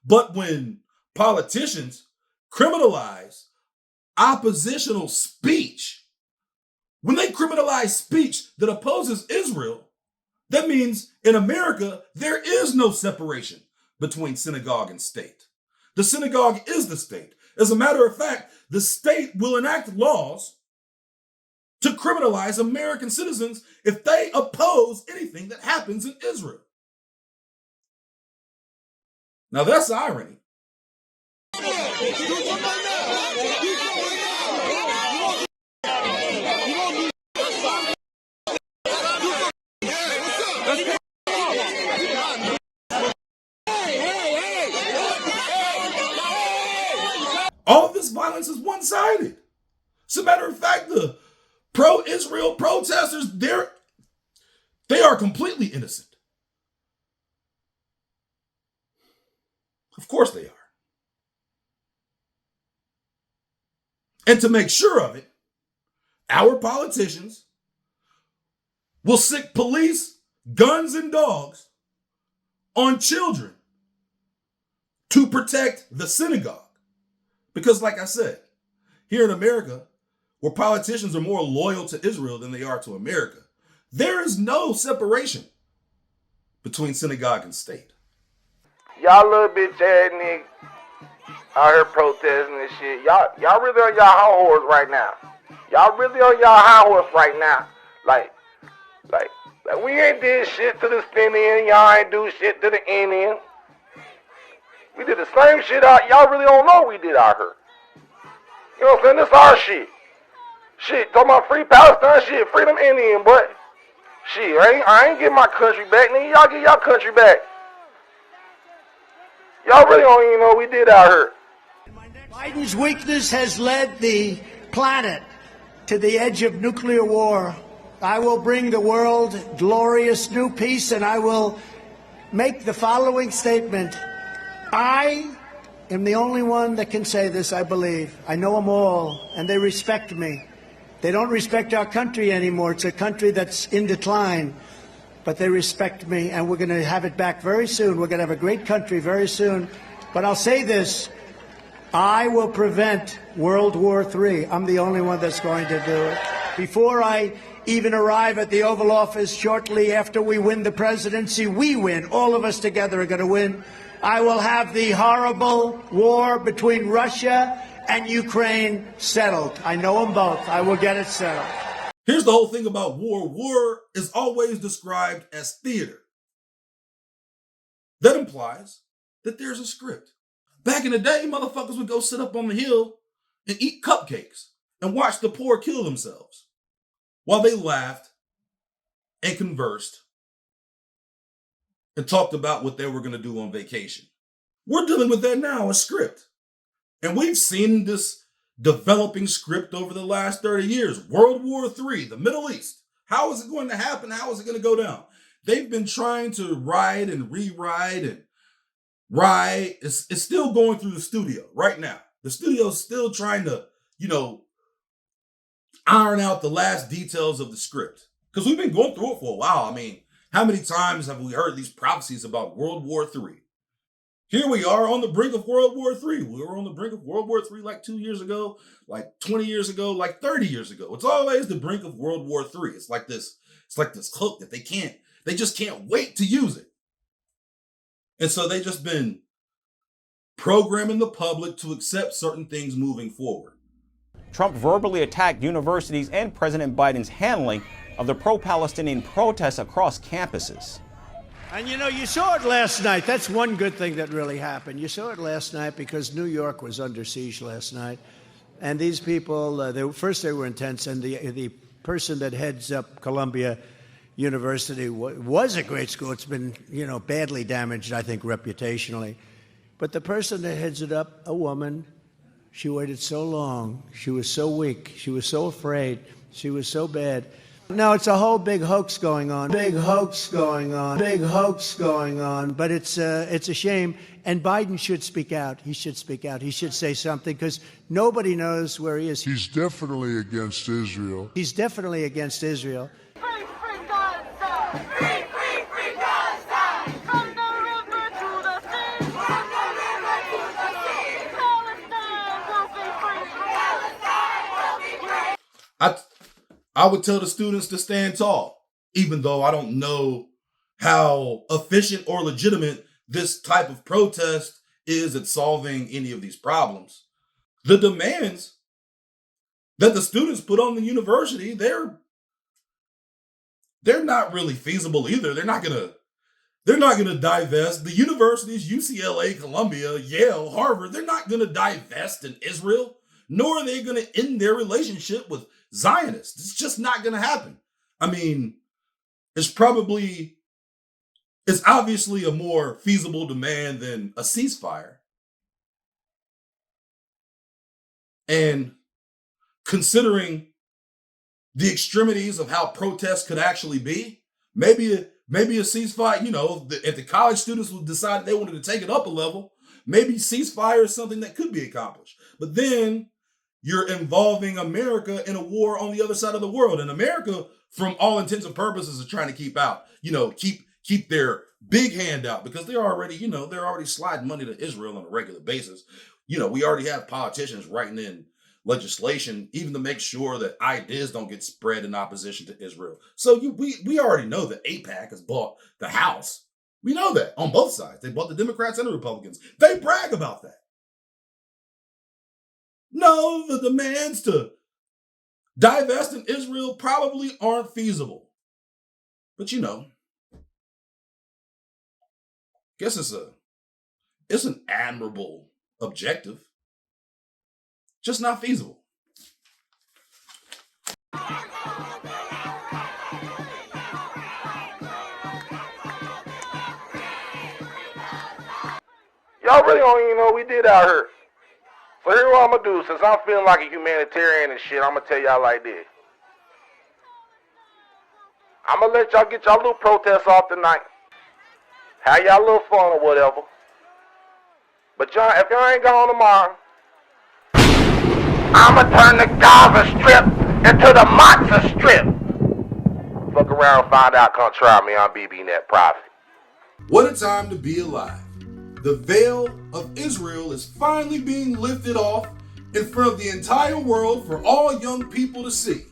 But when politicians criminalize oppositional speech, when they criminalize speech that opposes Israel, that means in America, there is no separation between synagogue and state. The synagogue is the state. As a matter of fact, the state will enact laws to criminalize American citizens if they oppose anything that happens in Israel. Now that's irony. All of this violence is one-sided. As a matter of fact, the pro-Israel protesters, they are completely innocent. Of course they are. And to make sure of it, our politicians will sick police, guns, and dogs on children to protect the synagogue. Because like I said, here in America, where politicians are more loyal to Israel than they are to America. There is no separation between synagogue and state. Y'all little bitch ass niggas out here protesting and shit. Y'all really on y'all high horse right now. Y'all really on y'all high horse right now. Like we ain't did shit to the spin in. Y'all ain't do shit to the end in. We did the same shit out. Y'all really don't know what we did out here. You know what I'm saying? This our shit. Shit, talking about free Palestine shit, freedom Indian, but shit, I ain't getting my country back, nigga. Y'all get y'all country back. Y'all really don't even know what we did out here. Biden's weakness has led the planet to the edge of nuclear war. I will bring the world glorious new peace, and I will make the following statement. I am the only one that can say this, I believe. I know them all, and they respect me. They don't respect our country anymore. It's a country that's in decline. But they respect me, and we're going to have it back very soon. We're going to have a great country very soon. But I'll say this. I will prevent World War III. I'm the only one that's going to do it. Before I even arrive at the Oval Office, shortly after we win the presidency, we win. All of us together are going to win. I will have the horrible war between Russia and Ukraine settled. I know them both. I will get it settled. Here's the whole thing about war. War is always described as theater. That implies that there's a script. Back in the day, motherfuckers would go sit up on the hill and eat cupcakes and watch the poor kill themselves while they laughed and conversed and talked about what they were going to do on vacation. We're dealing with that now, a script. And we've seen this developing script over the last 30 years. World War III, the Middle East. How is it going to happen? How is it going to go down? They've been trying to write and rewrite and write. It's still going through the studio right now. The studio's still trying to, iron out the last details of the script. Because we've been going through it for a while. I mean, how many times have we heard these prophecies about World War III? Here we are on the brink of World War III. We were on the brink of World War III like 2 years ago, like 20 years ago, like 30 years ago. It's always the brink of World War III. It's like this hook that they just can't wait to use it. And so they've just been programming the public to accept certain things moving forward. Trump verbally attacked universities and President Biden's handling of the pro-Palestinian protests across campuses. And you saw it last night. That's one good thing that really happened. You saw it last night because New York was under siege last night. And these people, they were intense. And the person that heads up Columbia University was a great school. It's been, badly damaged, I think, reputationally. But the person that heads it up, a woman, she waited so long. She was so weak. She was so afraid. She was so bad. No, it's a whole big hoax going on. Big hoax going on. Big hoax going on. But it's a shame. And Biden should speak out. He should speak out. He should say something because nobody knows where he is. He's definitely against Israel. He's definitely against Israel. Free, free Gaza! Free, free, free Gaza! From the river to the sea! From the river to the sea! Palestine will be free! Palestine will be free! I would tell the students to stand tall, even though I don't know how efficient or legitimate this type of protest is at solving any of these problems. The demands that the students put on the university, they're not really feasible either. They're not gonna divest. The universities, UCLA, Columbia, Yale, Harvard, they're not gonna divest in Israel, nor are they gonna end their relationship with Zionists. It's just not going to happen. I mean, it's obviously a more feasible demand than a ceasefire. And considering the extremities of how protests could actually be, maybe a ceasefire, if the college students would decide they wanted to take it up a level, maybe ceasefire is something that could be accomplished. But then you're involving America in a war on the other side of the world. And America, from all intents and purposes, is trying to keep their big hand out because they're already sliding money to Israel on a regular basis. We already have politicians writing in legislation, even to make sure that ideas don't get spread in opposition to Israel. So we already know that AIPAC has bought the House. We know that on both sides. They bought the Democrats and the Republicans. They brag about that. No, the demands to divest in Israel probably aren't feasible. But guess it's an admirable objective, just not feasible. Y'all really don't even know what we did out here. So here's what I'm going to do. Since I'm feeling like a humanitarian and shit, I'm going to tell y'all like this. I'm going to let y'all get y'all little protests off tonight. Have y'all little fun or whatever. But y'all, if y'all ain't gone tomorrow, I'm going to turn the Gaza Strip into the Matzah Strip. Fuck around and find out. Come try me on BBNet Prophet. What a time to be alive. The veil of Israel is finally being lifted off in front of the entire world for all young people to see.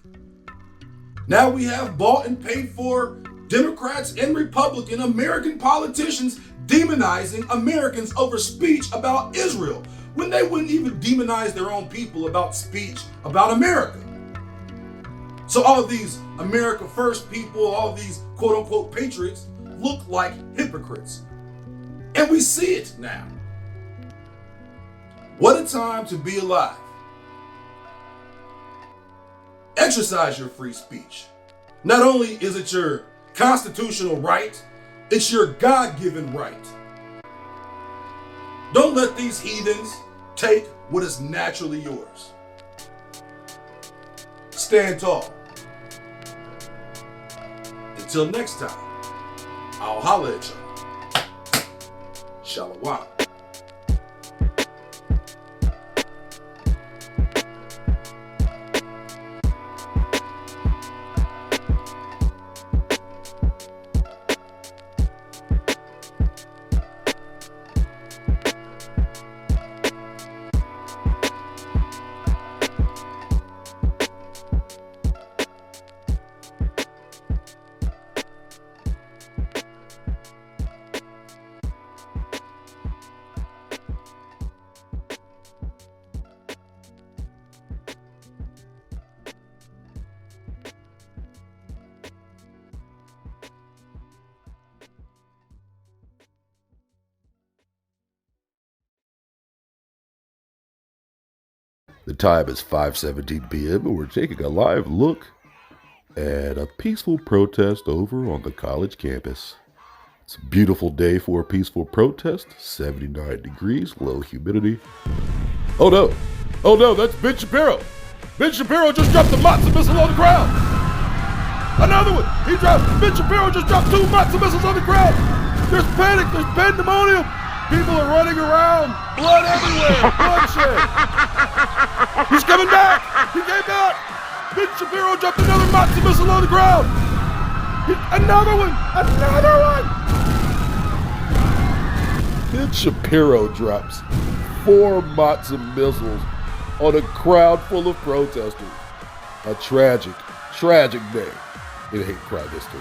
Now we have bought and paid for Democrats and Republican American politicians demonizing Americans over speech about Israel when they wouldn't even demonize their own people about speech about America. So all of these America First people, all of these quote unquote patriots look like hypocrites. And we see it now. What a time to be alive. Exercise your free speech. Not only is it your constitutional right, it's your God-given right. Don't let these heathens take what is naturally yours. Stand tall. Until next time, I'll holler at y'all. Shalom. The time is 5:17 p.m. and we're taking a live look at a peaceful protest over on the college campus. It's a beautiful day for a peaceful protest, 79 degrees, low humidity. Oh no, that's Ben Shapiro. Ben Shapiro just dropped the Matzah missile on the ground. Another one, Ben Shapiro just dropped 2 Matzah missiles on the ground. There's panic, there's pandemonium. People are running around, blood everywhere, bloodshed. He's coming back! He came back! Ben Shapiro dropped another Matzah missile on the ground! Another one! Ben Shapiro drops 4 Matzah missiles on a crowd full of protesters. A tragic day in hate crime history.